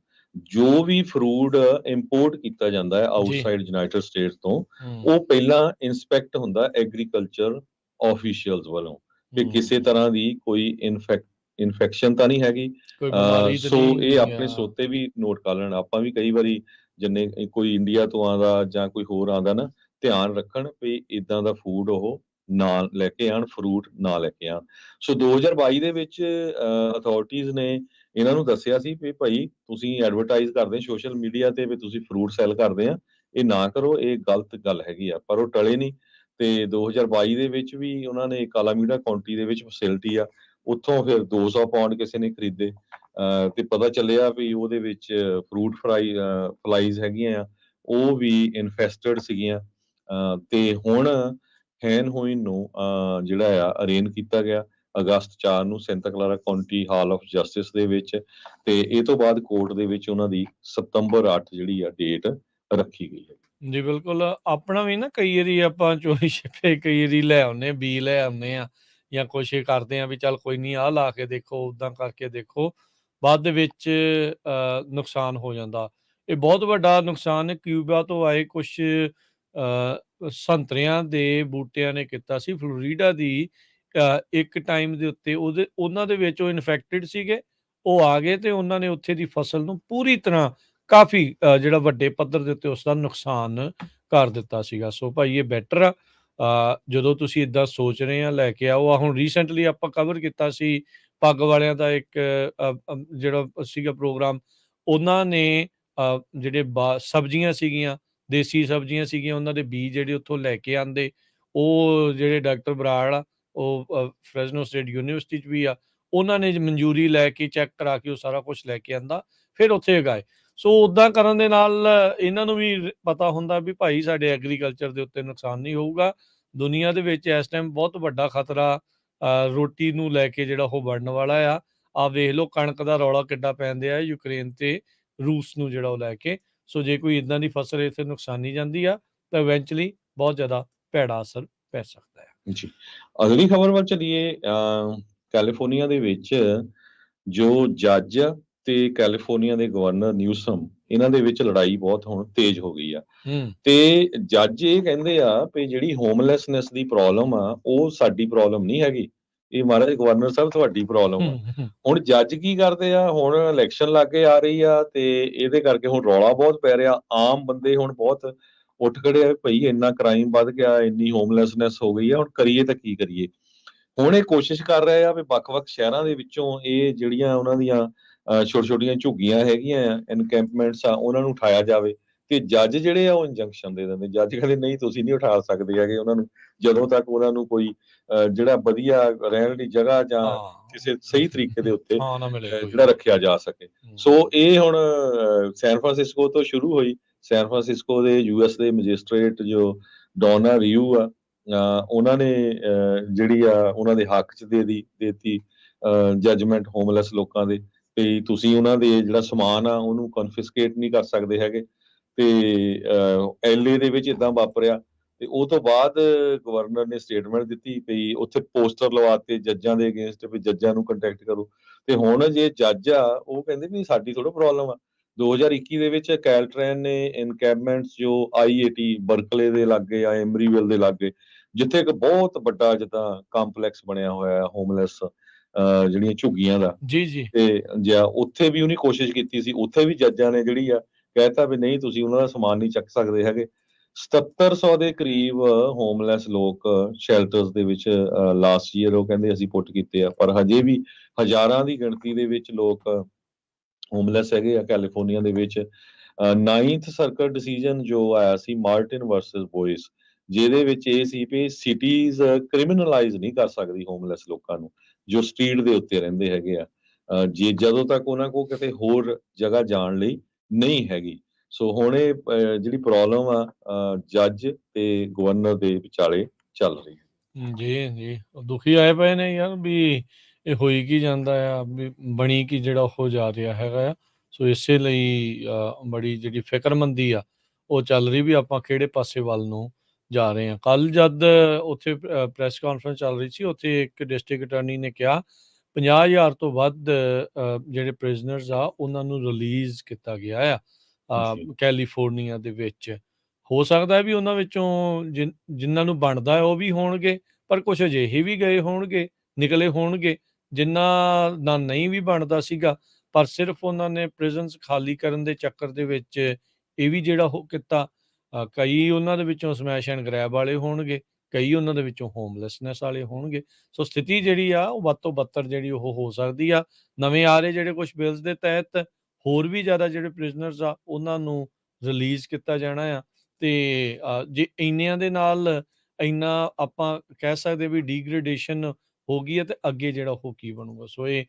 ਜੋ ਵੀ ਫਰੂਟ ਇੰਪੋਰਟ ਕੀਤਾ ਜਾਂਦਾ ਹੈ ਆਊਟਸਾਈਡ ਯੂਨਾਈਟਿਡ ਸਟੇਟਸ ਤੋਂ, ਉਹ ਪਹਿਲਾਂ ਇੰਸਪੈਕਟ ਹੁੰਦਾ ਐਗਰੀਕਲਚਰ ਆਫੀਸ਼ੀਅਲਸ ਵੱਲੋਂ ਕਿ ਕਿਸੇ ਤਰ੍ਹਾਂ ਦੀ ਕੋਈ ਇਨਫੈਕਸ਼ਨ ਤਾਂ ਨਹੀਂ ਹੈਗੀ। ਸੋ ਇਹ ਆਪਣੇ ਸੋਤੇ ਵੀ ਨੋਟ ਕਰ ਲੈਣ। ਆਪਾਂ ਵੀ ਕਈ ਵਾਰੀ ਜਿੰਨੇ ਕੋਈ ਇੰਡੀਆ ਤੋਂ ਆਉਂਦਾ ਜਾਂ ਕੋਈ ਹੋਰ ਆਉਂਦਾ ਨਾ, ਧਿਆਨ ਰੱਖਣ ਵੀ ਇਦਾਂ ਦਾ ਫੂਡ ਉਹ ਨਾ ਲੈ ਕੇ ਆਉਣ, ਫਰੂਟ ਨਾ ਲੈ ਕੇ ਆਉਣ। ਸੋ 2022 ਦੇ ਵਿੱਚ ਅਥਾਰਟੀਜ਼ ਨੇ ਇਹਨਾਂ ਨੂੰ ਦੱਸਿਆ ਸੀ ਵੀ ਭਾਈ ਤੁਸੀਂ ਐਡਵਰਟਾਈਜ਼ ਕਰਦੇ ਸੋਸ਼ਲ ਮੀਡੀਆ ਤੇ ਵੀ ਤੁਸੀਂ ਫਰੂਟ ਸੈਲ ਕਰਦੇ ਆ, ਇਹ ਨਾ ਕਰੋ, ਇਹ ਗਲਤ ਗੱਲ ਹੈਗੀ ਆ। ਪਰ ਉਹ ਟਲੇ ਨਹੀਂ, ਤੇ 2022 ਦੇ ਵਿੱਚ ਵੀ ਉਹਨਾਂ ਨੇ ਕਾਲਾਮੀਡਾ ਕਾਉਂਟੀ ਦੇ ਵਿੱਚ ਫੈਸਿਲਿਟੀ ਆ, ਉੱਥੋਂ ਫਿਰ 200 ਪਾਉਂਡ ਕਿਸੇ ਨੇ ਖਰੀਦੇ, ਤੇ ਪਤਾ ਚੱਲਿਆ ਵੀ ਉਹਦੇ ਵਿੱਚ ਫਰੂਟ ਫਲਾਈਜ਼ ਹੈਗੀਆਂ ਆ, ਉਹ ਵੀ ਇਨਫੈਸਟਡ ਸੀਗੀਆਂ। ਤੇ ਹੁਣ ਹੈਨ ਹੋਇਨ ਨੂੰ ਜਿਹੜਾ ਆ ਅਰੇਨ ਕੀਤਾ ਗਿਆ ਅਗਸਤ 4 ਨੂੰ Santa ਕਲਾਰਾ County hall of justice ਦੇ ਵਿੱਚ, ਤੇ ਇਹ ਤੋਂ ਬਾਅਦ ਕੋਰਟ ਦੇ ਵਿੱਚ ਉਹਨਾਂ ਦੀ ਸਤੰਬਰ 8 ਜਿਹੜੀ ਆ ਡੇਟ ਰੱਖੀ ਗਈ ਹੈ। ਜੀ ਬਿਲਕੁਲ। ਆਪਣਾ ਵੀ ਨਾ ਕਈ ਵਾਰੀ ਆਪਾਂ ਚੋਰੀ ਛਿਪੇ ਕਈ ਵਾਰੀ ਲੈ ਆਉਂਦੇ, ਬੀ ਲੈ ਆਉਂਦੇ ਆ ਜਾਂ ਕੁਛ ਕਰਦੇ ਆ ਵੀ ਚੱਲ ਕੋਈ ਨਹੀਂ, ਆਹ ਲਾ ਕੇ ਦੇਖੋ, ਉੱਦਾਂ ਕਰਕੇ ਦੇਖੋ, ਬਾਅਦ ਦੇ ਵਿੱਚ ਨੁਕਸਾਨ ਹੋ ਜਾਂਦਾ। ਇਹ ਬਹੁਤ ਵੱਡਾ ਨੁਕਸਾਨ ਹੈ। ਕਿਊਬਾ ਤੋਂ ਆਏ ਕੁਛ ਸੰਤਰਿਆਂ ਦੇ ਬੂਟਿਆਂ ਨੇ ਕੀਤਾ ਸੀ। ਫਲੋਰੀਡਾ ਦੀ ਇੱਕ ਟਾਈਮ ਦੇ ਉੱਤੇ ਉਹਨਾਂ ਦੇ ਵਿੱਚ ਉਹ ਇਨਫੈਕਟਡ ਸੀਗੇ, ਉਹ ਆ ਗਏ ਤੇ ਉਹਨਾਂ ਨੇ ਉੱਥੇ ਦੀ ਫਸਲ ਨੂੰ ਪੂਰੀ ਤਰ੍ਹਾਂ ਕਾਫੀ ਜਿਹੜਾ ਵੱਡੇ ਪੱਧਰ ਦੇ ਉੱਤੇ ਉਸ ਦਾ ਨੁਕਸਾਨ ਕਰ ਦਿੱਤਾ ਸੀਗਾ। ਸੋ ਭਾਈ ਇਹ ਬੈਟਰ ਆ, ਜਦੋਂ ਤੁਸੀਂ ਇਦਾਂ ਸੋਚ ਰਹੇ ਆ ਲੈ ਕੇ ਆਓ। ਹੁਣ ਰੀਸੈਂਟਲੀ ਆਪਾਂ ਕਵਰ ਕੀਤਾ ਸੀ ਪੱਗ ਵਾਲਿਆਂ ਦਾ ਇੱਕ ਜਿਹੜਾ ਸੀਗਾ ਪ੍ਰੋਗਰਾਮ। ਉਹਨਾਂ ਨੇ ਜਿਹੜੇ ਸਬਜ਼ੀਆਂ ਸੀਗੀਆਂ, ਦੇਸੀ ਸਬਜ਼ੀਆਂ ਸੀਗੀਆਂ, ਉਹਨਾਂ ਦੇ ਬੀਜ ਜਿਹੜੇ ਉੱਥੋਂ ਲੈ ਕੇ ਆਂਦੇ, ਉਹ ਜਿਹੜੇ ਡਾਕਟਰ ਬਰਾੜ ਆ, ਉਹ ਫਰੈਜ਼ਨੋ ਸਟੇਟ ਯੂਨੀਵਰਸਿਟੀ 'ਚ ਵੀ ਆ, ਉਹਨਾਂ ਨੇ ਮਨਜ਼ੂਰੀ ਲੈ ਕੇ ਚੈੱਕ ਕਰਾ ਕੇ ਉਹ ਸਾਰਾ ਕੁਝ ਲੈ ਕੇ ਆਂਦਾ, ਫਿਰ ਉੱਥੇ ਉਗਾਏ। ਸੋ ਉੱਦਾਂ ਕਰਨ ਦੇ ਨਾਲ ਇਹਨਾਂ ਨੂੰ ਵੀ ਪਤਾ ਹੁੰਦਾ ਵੀ ਭਾਈ ਸਾਡੇ ਐਗਰੀਕਲਚਰ ਦੇ ਉੱਤੇ ਨੁਕਸਾਨ ਨਹੀਂ ਹੋਊਗਾ। ਦੁਨੀਆ ਦੇ ਵਿੱਚ ਇਸ ਟਾਈਮ ਬਹੁਤ ਵੱਡਾ ਖਤਰਾ ਰੋਟੀ ਨੂੰ ਲੈ ਕੇ ਜਿਹੜਾ ਉਹ ਬਣਨ ਵਾਲਾ ਆ। ਆਹ ਵੇਖ ਲਓ ਕਣਕ ਦਾ ਰੌਲਾ ਕਿੱਡਾ ਪੈਂਦਿਆ ਯੂਕਰੇਨ ਤੇ ਰੂਸ ਨੂੰ ਜਿਹੜਾ ਉਹ ਲੈ ਕੇ। ਸੋ ਜੇ ਕੋਈ ਇੱਦਾਂ ਦੀ ਫਸਲ ਇੱਥੇ ਨੁਕਸਾਨੀ ਜਾਂਦੀ ਆ ਤਾਂ ਇਵੈਂਚੁਅਲੀ ਬਹੁਤ ਜ਼ਿਆਦਾ ਭੈੜਾ ਅਸਰ ਪੈ ਸਕਦਾ ਹੈ। ਜੀ, ਅਗਲੀ ਖਬਰ ਵੱਲ ਚੱਲੀਏ। ਕੈਲੀਫੋਰਨੀਆ ਦੇ ਵਿੱਚ ਜੋ ਜੱਜ ਤੇ ਕੈਲੀਫੋਰਨੀਆ ਦੇ ਗਵਰਨਰ ਨਿਊਸਮ, ਇਹਨਾਂ ਦੇ ਵਿੱਚ ਲੜਾਈ ਬਹੁਤ ਹੁਣ ਤੇਜ਼ ਹੋ ਗਈ ਆ। ਤੇ ਜੱਜ ਇਹ ਕਹਿੰਦੇ ਆ ਵੀ ਜਿਹੜੀ ਹੋਮਲੈਸਨੈਸ ਦੀ ਪ੍ਰੋਬਲਮ ਆ, ਉਹ ਸਾਡੀ ਪ੍ਰੋਬਲਮ ਨਹੀਂ ਹੈਗੀ, ਇਹ ਮਹਾਰਾਜ ਗਵਰਨਰ ਸਾਹਿਬ ਤੁਹਾਡੀ ਪ੍ਰੋਬਲਮ ਆ। ਹੁਣ ਜੱਜ ਕੀ ਕਰਦੇ ਆ, ਹੁਣ ਇਲੈਕਸ਼ਨ ਲਾਗੇ ਆ ਰਹੀ ਆ ਤੇ ਇਹਦੇ ਕਰਕੇ ਹੁਣ ਰੌਲਾ ਬਹੁਤ ਪੈ ਰਿਹਾ। ਆਮ ਬੰਦੇ ਹੁਣ ਬਹੁਤ ਉੱਠ ਖੜੇ ਆ, ਭਈ ਇੰਨਾ ਕ੍ਰਾਈਮ ਵੱਧ ਗਿਆ, ਇੰਨੀ ਹੋਮਲੈਸਨੈਸ ਹੋ ਗਈ ਆ, ਹੁਣ ਕਰੀਏ ਤਾਂ ਕੀ ਕਰੀਏ। ਹੁਣ ਇਹ ਕੋਸ਼ਿਸ਼ ਕਰ ਰਹੇ ਆ ਵੀ ਵੱਖ-ਵੱਖ ਸ਼ਹਿਰਾਂ ਦੇ ਵਿੱਚੋਂ ਇਹ ਜਿਹੜੀਆਂ ਉਹਨਾਂ ਦੀਆਂ ਛੋਟੀਆਂ-ਛੋਟੀਆਂ ਝੁੱਗੀਆਂ ਹੈਗੀਆਂ ਆ, ਐਨਕੈਂਪਮੈਂਟਸ ਆ, ਉਹਨਾਂ ਨੂੰ ਉਠਾਇਆ ਜਾਵੇ। ਤੇ ਜੱਜ ਜਿਹੜੇ ਆ ਉਹ ਇੰਜੰਕਸ਼ਨ ਦੇ ਦਿੰਦੇ। ਜੱਜ ਕਹਿੰਦੇ ਨਹੀਂ, ਤੁਸੀਂ ਨਹੀਂ ਉਠਾ ਸਕਦੇ ਹੈਗੇ ਉਹਨਾਂ ਨੂੰ, ਜਦੋਂ ਤੱਕ ਉਹਨਾਂ ਨੂੰ ਕੋਈ ਜਿਹੜਾ ਵਧੀਆ ਰਹਿਣ ਦੀ ਜਗ੍ਹਾ ਜਾਂ ਕਿਸੇ ਸਹੀ ਤਰੀਕੇ ਦੇ ਉੱਤੇ ਜਿਹੜਾ ਰੱਖਿਆ ਜਾ ਸਕੇ। ਸੋ ਇਹ ਹੁਣ ਸੈਨ ਫਰਾਂਸਿਸਕੋ ਤੋਂ ਸ਼ੁਰੂ ਹੋਈ। ਸੈਨ ਫਰਾਂਸਿਸਕੋ ਦੇ US ਦੇ ਮੈਜਿਸਟ੍ਰੇਟ ਜੋ ਡੋਨਾ ਰਿਊ ਆ, ਉਹਨਾਂ ਨੇ ਜਿਹੜੀ ਆ ਉਹਨਾਂ ਦੇ ਹੱਕ 'ਚ ਦੇਤੀ ਜੱਜਮੈਂਟ ਹੋਮਲੈਸ ਲੋਕਾਂ ਦੇ, ਤੇ ਤੁਸੀਂ ਉਹਨਾਂ ਦੇ ਜਿਹੜਾ ਸਮਾਨ ਆ ਉਹਨੂੰ ਕਨਫਿਸਕੇਟ ਨਹੀਂ ਕਰ ਸਕਦੇ ਹੈਗੇ। ਤੇ LA ਦੇ ਵਿੱਚ ਏਦਾਂ ਵਾਪਰਿਆ ਤੇ ਉਹ ਤੋਂ ਬਾਅਦ ਗਵਰਨਰ ਨੇ ਸਟੇਟਮੈਂਟ ਦਿੱਤੀ ਵੀ ਉੱਥੇ ਪੋਸਟਰ ਲਵਾਤੇ ਜੱਜਾਂ ਦੇ ਅਗੇਂਸਟ ਵੀ ਜੱਜਾਂ ਨੂੰ ਕੰਟੈਕਟ ਕਰੋ। ਤੇ ਹੁਣ ਜੇ ਜੱਜ ਆ ਉਹ ਕਹਿੰਦੇ ਵੀ ਸਾਡੀ ਥੋੜਾ ਪ੍ਰੋਬਲਮ ਆ। 2021 ਦੇ ਵਿੱਚ ਕੈਲਟ੍ਰੈਨ ਨੇ ਇਨਕੈਂਪਮੈਂਟਸ ਜੋ IAT ਬਰਕਲੇ ਦੇ ਲਾਗੇ ਆ, ਐਮਰੀਵਿਲ ਦੇ ਲਾਗੇ, ਜਿੱਥੇ ਇੱਕ ਬਹੁਤ ਵੱਡਾ ਜਿੱਦਾਂ ਕੰਪਲੈਕਸ ਬਣਿਆ ਹੋਇਆ ਹੈ ਹੋਮਲੈਸ ਜਿਹੜੀਆਂ ਝੁੱਗੀਆਂ ਦਾ, ਤੇ ਜਾਂ ਉੱਥੇ ਵੀ ਉਹਨੇ ਕੋਸ਼ਿਸ਼ ਕੀਤੀ ਸੀ। ਉੱਥੇ ਵੀ ਜੱਜਾਂ ਨੇ ਜਿਹੜੀ ਆ ਕਹਿਤਾ ਵੀ ਨਹੀਂ, ਤੁਸੀਂ ਉਹਨਾਂ ਦਾ ਸਮਾਨ ਨਹੀਂ ਚੱਕ ਸਕਦੇ ਹੈਗੇ। 7700 ਦੇ ਕਰੀਬ ਹੋਮਲੈਸ ਲੋਕ ਸ਼ੈਲਟਰਸ ਦੇ ਵਿੱਚ ਲਾਸਟ ਈਅਰ ਉਹ ਕਹਿੰਦੇ ਅਸੀਂ ਪੁੱਟ ਕੀਤੇ ਆ, ਪਰ ਹਜੇ ਵੀ ਹਜ਼ਾਰਾਂ ਦੀ ਗਿਣਤੀ ਦੇ ਵਿੱਚ ਲੋਕ ਹੋਮਲੈਸ ਹੈਗੇ ਆ ਕੈਲੀਫੋਰਨੀਆ ਦੇ ਵਿੱਚ। 9th ਸਰਕਟ ਡਿਸੀਜਨ ਜੋ ਆਇਆ ਸੀ ਮਾਰਟਿਨ ਵਰਸਸ ਬੋਇਸ, ਜਿਹਦੇ ਵਿੱਚ ਇਹ ਸੀ ਵੀ ਸਿਟੀਜ਼ ਕ੍ਰਿਮੀਨਲਾਈਜ਼ ਨਹੀਂ ਕਰ ਸਕਦੀ ਹੋਮਲੈਸ ਲੋਕਾਂ ਨੂੰ ਜੋ ਸਟਰੀਟ ਦੇ ਉੱਤੇ ਰਹਿੰਦੇ ਹੈਗੇ ਆ, ਜੇ ਜਦੋਂ ਤੱਕ ਉਹਨਾਂ ਕੋਲ ਕਿਤੇ ਹੋਰ ਜਗ੍ਹਾ ਜਾਣ ਲਈ ਨਹੀਂ ਹੈਗੀ। ਸੋ ਹੁਣ ਇਹ ਜਿਹੜੀ ਪ੍ਰੋਬਲਮ ਆ ਜੱਜ ਤੇ ਗਵਰਨਰ ਦੇ ਵਿਚਾਲੇ ਚੱਲ ਰਹੀ ਹੈ। ਜੀ ਦੁਖੀ ਆਏ ਪਏ ਨੇ ਯਾਰ ਵੀ ਇਹ ਹੋਈ ਕੀ ਜਾਂਦਾ ਆ, ਵੀ ਬਣੀ ਕੀ ਜਿਹੜਾ ਹੋ ਜਾ ਰਿਹਾ ਹੈਗਾ ਆ। ਸੋ ਇਸੇ ਲਈ ਬੜੀ ਜਿਹੜੀ ਫਿਕਰਮੰਦੀ ਆ ਉਹ ਚੱਲ ਰਹੀ ਵੀ ਆਪਾਂ ਕਿਹੜੇ ਪਾਸੇ ਵੱਲ ਨੂੰ ਜਾ ਰਹੇ ਹਾਂ। ਕੱਲ ਜਦ ਉੱਥੇ ਪ੍ਰੈਸ ਕਾਨਫਰੰਸ ਚੱਲ ਰਹੀ ਸੀ, ਉੱਥੇ ਇੱਕ ਡਿਸਟ੍ਰਿਕਟ ਅਟਾਰਨੀ ਨੇ ਕਿਹਾ 50,000 ਤੋਂ ਵੱਧ ਜਿਹੜੇ ਪ੍ਰਿਜ਼ਨਰਸ ਆ ਉਹਨਾਂ ਨੂੰ ਰਿਲੀਜ਼ ਕੀਤਾ ਗਿਆ ਆ ਕੈਲੀਫੋਰਨੀਆ ਦੇ ਵਿੱਚ। ਹੋ ਸਕਦਾ ਹੈ ਵੀ ਉਹਨਾਂ ਵਿੱਚੋਂ ਜਿਨ੍ਹਾਂ ਨੂੰ ਬਣਦਾ ਹੈ ਉਹ ਵੀ ਹੋਣਗੇ, ਪਰ ਕੁਝ ਅਜਿਹੇ ਵੀ ਗਏ ਹੋਣਗੇ, ਨਿਕਲੇ ਹੋਣਗੇ ਜਿਨ੍ਹਾਂ ਦਾ ਨਹੀਂ ਵੀ ਬਣਦਾ ਸੀਗਾ, ਪਰ ਸਿਰਫ ਉਹਨਾਂ ਨੇ ਪ੍ਰਿਜ਼ਨਸ ਖਾਲੀ ਕਰਨ ਦੇ ਚੱਕਰ ਦੇ ਵਿੱਚ ਇਹ ਵੀ ਜਿਹੜਾ ਉਹ ਕੀਤਾ। ਕਈ ਉਹਨਾਂ ਦੇ ਵਿੱਚੋਂ ਸਮੈਸ਼ ਐਂਡ ਗ੍ਰੈਬ ਵਾਲੇ ਹੋਣਗੇ, ਕਈ ਉਹਨਾਂ ਦੇ ਵਿੱਚੋਂ ਹੋਮਲੈਸਨੈਸ ਵਾਲੇ ਹੋਣਗੇ। ਸੋ ਸਥਿਤੀ ਜਿਹੜੀ ਆ ਉਹ ਵੱਧ ਤੋਂ ਬੱਤਰ ਜਿਹੜੀ ਉਹ ਹੋ ਸਕਦੀ ਆ। ਨਵੇਂ ਆ ਰਹੇ ਜਿਹੜੇ ਕੁਝ ਬਿਲਸ ਦੇ ਤਹਿਤ ਹੋਰ ਵੀ ਜ਼ਿਆਦਾ ਜਿਹੜੇ ਪ੍ਰਿਜ਼ਨਰਸ ਆ ਉਹਨਾਂ ਨੂੰ ਰਿਲੀਜ਼ ਕੀਤਾ ਜਾਣਾ ਆ। ਤੇ ਜੇ ਇੰਨਿਆਂ ਦੇ ਨਾਲ ਇੰਨਾ ਆਪਾਂ ਕਹਿ ਸਕਦੇ ਵੀ ਡੀਗ੍ਰੇਡੇਸ਼ਨ ਹੋ ਗਈ ਹੈ ਤੇ ਅੱਗੇ ਜਿਹੜਾ ਉਹ ਕੀ ਬਣੂਗਾ। ਸੋ ਇਹ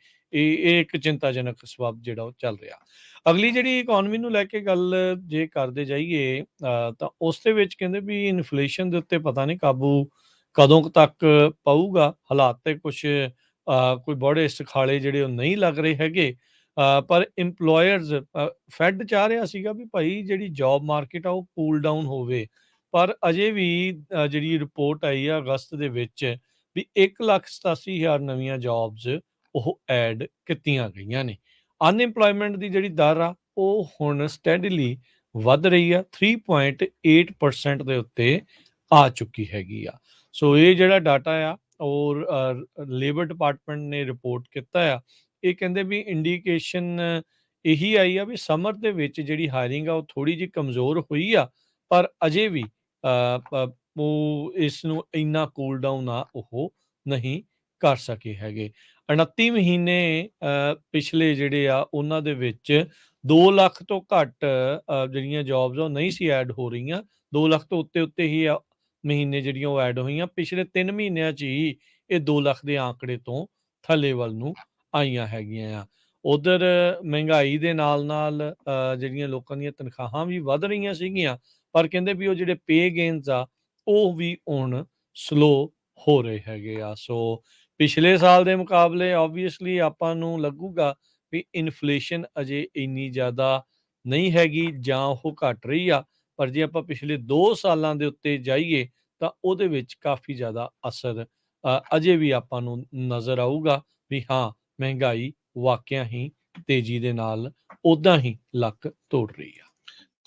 ਇੱਕ ਚਿੰਤਾਜਨਕ ਸਬਬ ਜਿਹੜਾ ਉਹ ਚੱਲ ਰਿਹਾ। ਅਗਲੀ ਜਿਹੜੀ ਇਕੋਨਮੀ ਨੂੰ ਲੈ ਕੇ ਗੱਲ ਜੇ ਕਰਦੇ ਜਾਈਏ ਤਾਂ ਉਸ ਦੇ ਵਿੱਚ ਕਹਿੰਦੇ ਵੀ ਇਨਫਲੇਸ਼ਨ ਦੇ ਉੱਤੇ ਪਤਾ ਨਹੀਂ ਕਾਬੂ ਕਦੋਂ ਕੁ ਤੱਕ ਪਊਗਾ। ਹਾਲਾਤ ਤੇ ਕੁਛ ਕੋਈ ਬੜੇ ਸੁਖਾਲੇ ਜਿਹੜੇ ਉਹ ਨਹੀਂ ਲੱਗ ਰਹੇ ਹੈਗੇ, ਪਰ ਇੰਪਲੋਇਰਸ ਫੈਡ ਚਾਹ ਰਿਹਾ ਸੀਗਾ ਵੀ ਭਾਈ ਜਿਹੜੀ ਜੌਬ ਮਾਰਕੀਟ ਆ ਉਹ ਕੂਲ ਡਾਊਨ ਹੋਵੇ, ਪਰ ਅਜੇ ਵੀ ਜਿਹੜੀ ਰਿਪੋਰਟ ਆਈ ਆ ਅਗਸਤ ਦੇ ਵਿੱਚ ਵੀ 1,87,000 ਨਵੀਆਂ ਜੌਬਸ ਉਹ ਐਡ ਕੀਤੀਆਂ ਗਈਆਂ ਨੇ। ਅਨਇੰਪਲੋਇਮੈਂਟ ਦੀ ਜਿਹੜੀ ਦਰ ਆ ਉਹ ਹੁਣ ਸਟੈਡੀਲੀ ਵੱਧ ਰਹੀ ਆ, 3.8% ਦੇ ਉੱਤੇ ਆ ਚੁੱਕੀ ਹੈਗੀ ਆ। ਸੋ ਇਹ ਜਿਹੜਾ ਡਾਟਾ ਆ ਔਰ ਲੇਬਰ ਡਿਪਾਰਟਮੈਂਟ ਨੇ ਰਿਪੋਰਟ ਕੀਤਾ ਆ, ਇਹ ਕਹਿੰਦੇ ਵੀ ਇੰਡੀਕੇਸ਼ਨ ਇਹੀ ਆਈ ਆ ਵੀ ਸਮਰ ਦੇ ਵਿੱਚ ਜਿਹੜੀ ਹਾਇਰਿੰਗ ਆ ਉਹ ਥੋੜ੍ਹੀ ਜਿਹੀ ਕਮਜ਼ੋਰ ਹੋਈ ਆ, ਪਰ ਅਜੇ ਵੀ ਉਹ ਇਸ ਨੂੰ ਇੰਨਾ ਕੂਲ ਡਾਊਨ ਆ ਉਹ ਨਹੀਂ ਕਰ ਸਕੇ ਹੈਗੇ। 29 ਮਹੀਨੇ ਪਿਛਲੇ ਜਿਹੜੇ ਆ ਉਹਨਾਂ ਦੇ ਵਿੱਚ 2 ਲੱਖ ਤੋਂ ਘੱਟ ਜਿਹੜੀਆਂ ਜੌਬਸ ਉਹ ਨਹੀਂ ਸੀ ਐਡ ਹੋ ਰਹੀਆਂ, 2 ਲੱਖ ਤੋਂ ਉੱਤੇ ਹੀ ਮਹੀਨੇ ਜਿਹੜੀਆਂ ਉਹ ਐਡ ਹੋਈਆਂ। ਪਿਛਲੇ 3 ਮਹੀਨਿਆਂ 'ਚ ਹੀ ਇਹ 2 ਲੱਖ ਦੇ ਆંકੜੇ ਤੋਂ ਥੱਲੇ ਵੱਲ ਨੂੰ ਆਈਆਂ ਹੈਗੀਆਂ ਆ। ਉਧਰ ਮਹਿੰਗਾਈ ਦੇ ਨਾਲ ਜਿਹੜੀਆਂ ਲੋਕਾਂ ਦੀਆਂ ਤਨਖਾਹਾਂ ਵੀ ਵੱਧ ਰਹੀਆਂ ਸੀਗੀਆਂ, ਪਰ ਕਹਿੰਦੇ ਵੀ ਉਹ ਜਿਹੜੇ ਪੇ ਗੇਨਸ ਆ ਉਹ ਵੀ ਹੁਣ ਸਲੋ ਹੋ ਰਹੇ ਹੈਗੇ ਆ। ਸੋ ਪਿਛਲੇ ਸਾਲ ਦੇ ਮੁਕਾਬਲੇ ਆਬਵੀਅਸਲੀ ਆਪਾਂ ਨੂੰ ਲੱਗੂਗਾ ਵੀ ਇਨਫਲੇਸ਼ਨ ਅਜੇ ਇੰਨੀ ਜ਼ਿਆਦਾ ਨਹੀਂ ਹੈਗੀ ਜਾਂ ਉਹ ਘਟ ਰਹੀ ਆ, ਪਰ ਜੇ ਆਪਾਂ ਪਿਛਲੇ 2 ਸਾਲਾਂ ਦੇ ਉੱਤੇ ਜਾਈਏ ਤਾਂ ਉਹਦੇ ਵਿੱਚ ਕਾਫੀ ਜ਼ਿਆਦਾ ਅਸਰ ਅਜੇ ਵੀ ਆਪਾਂ ਨੂੰ ਨਜ਼ਰ ਆਊਗਾ ਵੀ ਹਾਂ, ਮਹਿੰਗਾਈ ਵਾਕਿਆ ਹੀ ਤੇਜ਼ੀ ਦੇ ਨਾਲ ਉਦਾਂ ਹੀ ਲੱਕ ਤੋੜ ਰਹੀ ਆ।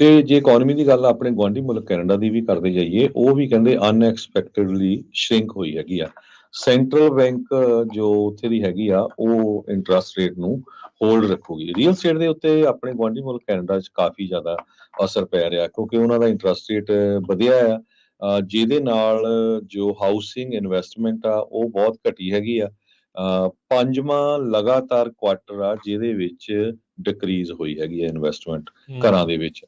ਤੇ ਜੇ ਇਕੋਨਮੀ ਦੀ ਗੱਲ ਆਪਣੇ ਗੁਆਂਢੀ ਮੁਲਕ ਕੈਨੇਡਾ ਦੀ ਵੀ ਕਰਦੇ ਜਾਈਏ, ਉਹ ਵੀ ਕਹਿੰਦੇ ਅਨਐਕਸਪੈਕਟਡਲੀ ਸ਼ਰਿੰਕ ਹੋਈ ਹੈਗੀ ਆ। ਸੈਂਟਰਲ ਬੈਂਕ ਜੋ ਉੱਥੇ ਦੀ ਹੈਗੀ ਆ, ਉਹ ਇੰਟਰਸਟ ਰੇਟ ਨੂੰ ਹੋਲਡ ਰੱਖੂਗੀ। ਰੀਅਲ ਸਟੇਟ ਦੇ ਉੱਤੇ ਆਪਣੇ ਗੁਆਂਢੀ ਮੁਲਕ ਕੈਨੇਡਾ 'ਚ ਕਾਫੀ ਜ਼ਿਆਦਾ ਅਸਰ ਪੈ ਰਿਹਾ, ਕਿਉਂਕਿ ਉਹਨਾਂ ਦਾ ਇੰਟਰਸਟ ਰੇਟ ਵਧਿਆ ਆ, ਜਿਹਦੇ ਨਾਲ ਜੋ ਹਾਊਸਿੰਗ ਇਨਵੈਸਟਮੈਂਟ ਆ ਉਹ ਬਹੁਤ ਘਟੀ ਹੈਗੀ ਆ। 5ਵਾਂ ਲਗਾਤਾਰ ਕੁਆਟਰ ਆ ਜਿਹਦੇ ਵਿੱਚ ਡਿਕਰੀਜ਼ ਹੋਈ ਹੈਗੀ ਹੈ ਇਨਵੈਸਟਮੈਂਟ ਘਰਾਂ ਦੇ ਵਿੱਚ।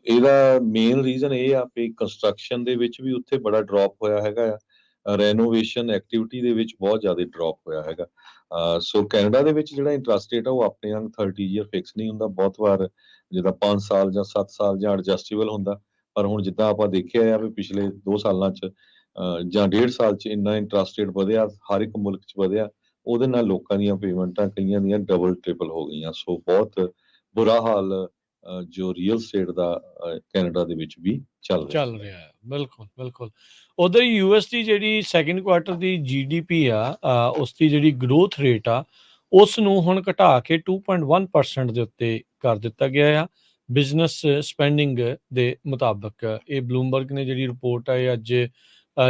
ਇਹਦਾ ਮੇਨ ਰੀਜ਼ਨ ਇਹ ਆ ਵੀ ਕੰਸਟਰਕਸ਼ਨ ਦੇ ਵਿੱਚ ਵੀ ਉੱਥੇ ਬੜਾ ਡ੍ਰੌਪ ਹੋਇਆ ਹੈਗਾ ਆ, ਰੈਨੋਵੇਸ਼ਨ ਐਕਟੀਵਿਟੀ ਦੇ ਵਿੱਚ ਬਹੁਤ ਜ਼ਿਆਦਾ ਡ੍ਰੌਪ ਹੋਇਆ ਹੈਗਾ। ਸੋ ਕੈਨੇਡਾ ਦੇ ਵਿੱਚ ਜਿਹੜਾ ਇੰਟਰਸਟ ਰੇਟ ਆ ਉਹ ਆਪਣੇ ਵਾਂਗ 30 ਈਅਰ ਫਿਕਸ ਨਹੀਂ ਹੁੰਦਾ, ਬਹੁਤ ਵਾਰ ਜਿੱਦਾਂ 5 ਸਾਲ ਜਾਂ 7 ਸਾਲ ਜਾਂ ਐਡਜਸਟੇਬਲ ਹੁੰਦਾ। ਪਰ ਹੁਣ ਜਿੱਦਾਂ ਆਪਾਂ ਦੇਖਿਆ ਆ ਵੀ ਪਿਛਲੇ 2 ਸਾਲਾਂ 'ਚ ਜਾਂ 1.5 ਸਾਲ 'ਚ ਇੰਨਾ ਇੰਟਰਸਟ ਰੇਟ ਵਧਿਆ, ਹਰ ਇੱਕ ਮੁਲਕ 'ਚ ਵਧਿਆ, ਉਹਦੇ ਨਾਲ ਲੋਕਾਂ ਦੀਆਂ ਪੇਮੈਂਟਾਂ ਕਈਆਂ ਦੀਆਂ ਡਬਲ ਟ੍ਰਿਪਲ ਹੋ ਗਈਆਂ। ਸੋ ਬਹੁਤ ਬੁਰਾ ਹਾਲ ਜੋ ਰੀਅਲ ਸਟੇਟ ਦਾ ਕੈਨੇਡਾ ਦੇ ਵਿੱਚ ਵੀ ਚੱਲ ਰਿਹਾ ਹੈ। ਬਿਲਕੁਲ। ਉਧਰ ਯੂਐਸਡੀ ਜਿਹੜੀ ਸੈਕਿੰਡ ਕੁਆਟਰ ਦੀ ਜੀਡੀਪੀ ਆ, ਉਸ ਦੀ ਜਿਹੜੀ ਗਰੋਥ ਰੇਟ ਆ ਉਸ ਨੂੰ ਹੁਣ ਘਟਾ ਕੇ 2.1% ਦੇ ਉੱਤੇ ਕਰ ਦਿੱਤਾ ਗਿਆ ਆ ਬਿਜ਼ਨਸ ਸਪੈਂਡਿੰਗ ਦੇ ਮੁਤਾਬਕ। ਇਹ ਬਲੂਮਬਰਗ ਨੇ ਜਿਹੜੀ ਰਿਪੋਰਟ ਆ ਇਹ ਅੱਜ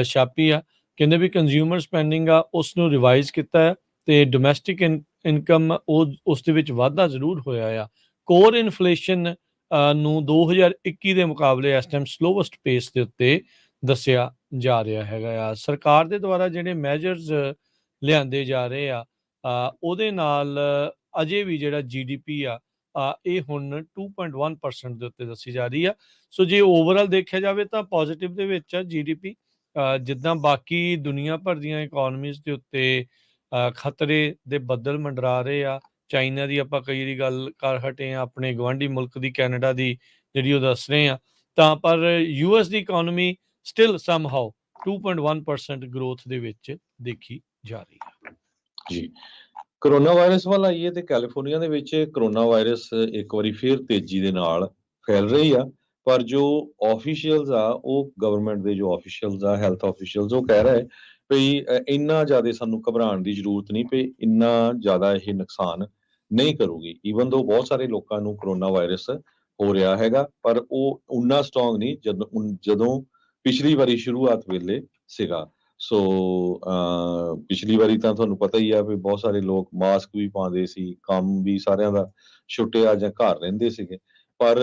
ਛਾਪੀ ਆ। ਕਹਿੰਦੇ ਵੀ ਕੰਜ਼ਿਊਮਰ ਸਪੈਂਡਿੰਗ ਆ ਉਸ ਨੂੰ ਰਿਵਾਈਜ਼ ਕੀਤਾ ਹੈ ਤੇ ਡੋਮੈਸਟਿਕ ਇਨਕਮ ਉਸ ਦੇ ਵਿੱਚ ਵਾਧਾ ਜ਼ਰੂਰ ਹੋਇਆ ਆ। ਕੋਰ ਇਨਫਲੇਸ਼ਨ ਨੂੰ 2021 ਦੇ ਮੁਕਾਬਲੇ ਇਸ ਟਾਈਮ ਸਲੋਵੈਸਟ ਪੇਸ ਦੇ ਉੱਤੇ ਦੱਸਿਆ ਜਾ ਰਿਹਾ ਹੈਗਾ ਆ। ਸਰਕਾਰ ਦੇ ਦੁਆਰਾ ਜਿਹੜੇ ਮੈਜਰਸ ਲਿਆਂਦੇ ਜਾ ਰਹੇ ਆ ਉਹਦੇ ਨਾਲ ਅਜੇ ਵੀ ਜਿਹੜਾ ਜੀਡੀਪੀ ਆ ਇਹ ਹੁਣ 2.1% ਦੇ ਉੱਤੇ ਦੱਸੀ ਜਾ ਰਹੀ ਆ। ਸੋ ਜੇ ਓਵਰਆਲ ਦੇਖਿਆ ਜਾਵੇ ਤਾਂ ਪੋਜ਼ਿਟਿਵ ਦੇ ਵਿੱਚ ਆ ਜੀਡੀਪੀ। ਜਿੱਦਾਂ ਬਾਕੀ ਦੁਨੀਆ ਭਰ ਦੀਆਂ ਇਕੋਨਮੀਜ਼ ਦੇ ਉੱਤੇ ਖਤਰੇ ਦੇ ਬੱਦਲ ਮੰਡਰਾ ਰਹੇ ਆ। ਚਾਈਨਾ ਦੀ ਆਪਾਂ ਕਈ ਵਾਰੀ ਗੱਲ ਕਰ ਹਟੇ ਆ, ਆਪਣੇ ਗੁਆਂਢੀ ਮੁਲਕ ਦੀ ਕੈਨੇਡਾ ਦੀ ਜਿਹੜੀ ਉਹ ਦੱਸ ਰਹੇ ਆ, ਤਾਂ ਪਰ ਯੂਐਸ ਦੀ ਇਕੋਨਮੀ ਸਟਿਲ ਸਮਹਾਓ 2.1% ਗਰੋਥ ਦੇ ਵਿੱਚ ਦੇਖੀ ਜਾ ਰਹੀ ਆ। ਜੀ, ਕਰੋਨਾ ਵਾਇਰਸ ਵੱਲ ਆਈਏ ਤੇ ਕੈਲੀਫੋਰਨੀਆ ਦੇ ਵਿੱਚ ਕਰੋਨਾ ਵਾਇਰਸ ਇੱਕ ਵਾਰੀ ਫਿਰ ਤੇਜ਼ੀ ਦੇ ਨਾਲ ਫੈਲ ਰਹੀ ਆ, ਪਰ ਜੋ ਆਫੀਸ਼ੀਅਲਸ ਆ ਉਹ ਗਵਰਨਮੈਂਟ ਦੇ ਜੋ ਆਫੀਸ਼ੀਅਲਸ ਆ, ਹੈਲਥ ਆਫੀਸ਼ੀਅਲਸ, ਉਹ ਕਹਿ ਰਹੇ ਵੀ ਇੰਨਾ ਜ਼ਿਆਦਾ ਸਾਨੂੰ ਘਬਰਾਉਣ ਦੀ ਜ਼ਰੂਰਤ ਨਹੀਂ ਪਈ, ਇੰਨਾ ਜ਼ਿਆਦਾ ਇਹ ਨੁਕਸਾਨ ਨਹੀਂ ਕਰੂਗੀ। ਈਵਨ ਦੋ ਬਹੁਤ ਸਾਰੇ ਲੋਕਾਂ ਨੂੰ ਕਰੋਨਾ ਵਾਇਰਸ ਹੋ ਰਿਹਾ ਹੈਗਾ, ਪਰ ਉਹ ਉਨਾ ਸਟਰੋਂਗ ਨਹੀਂ ਜਦੋਂ ਪਿਛਲੀ ਵਾਰੀ ਸ਼ੁਰੂਆਤ ਵੇਲੇ ਸੀਗਾ। ਸੋ ਪਿਛਲੀ ਵਾਰੀ ਤਾਂ ਤੁਹਾਨੂੰ ਪਤਾ ਹੀ ਆ ਵੀ ਬਹੁਤ ਸਾਰੇ ਲੋਕ ਮਾਸਕ ਵੀ ਪਾਉਂਦੇ ਸੀ, ਕੰਮ ਵੀ ਸਾਰਿਆਂ ਦਾ ਛੁੱਟਿਆ ਜਾਂ ਘਰ ਰਹਿੰਦੇ ਸੀਗੇ। ਪਰ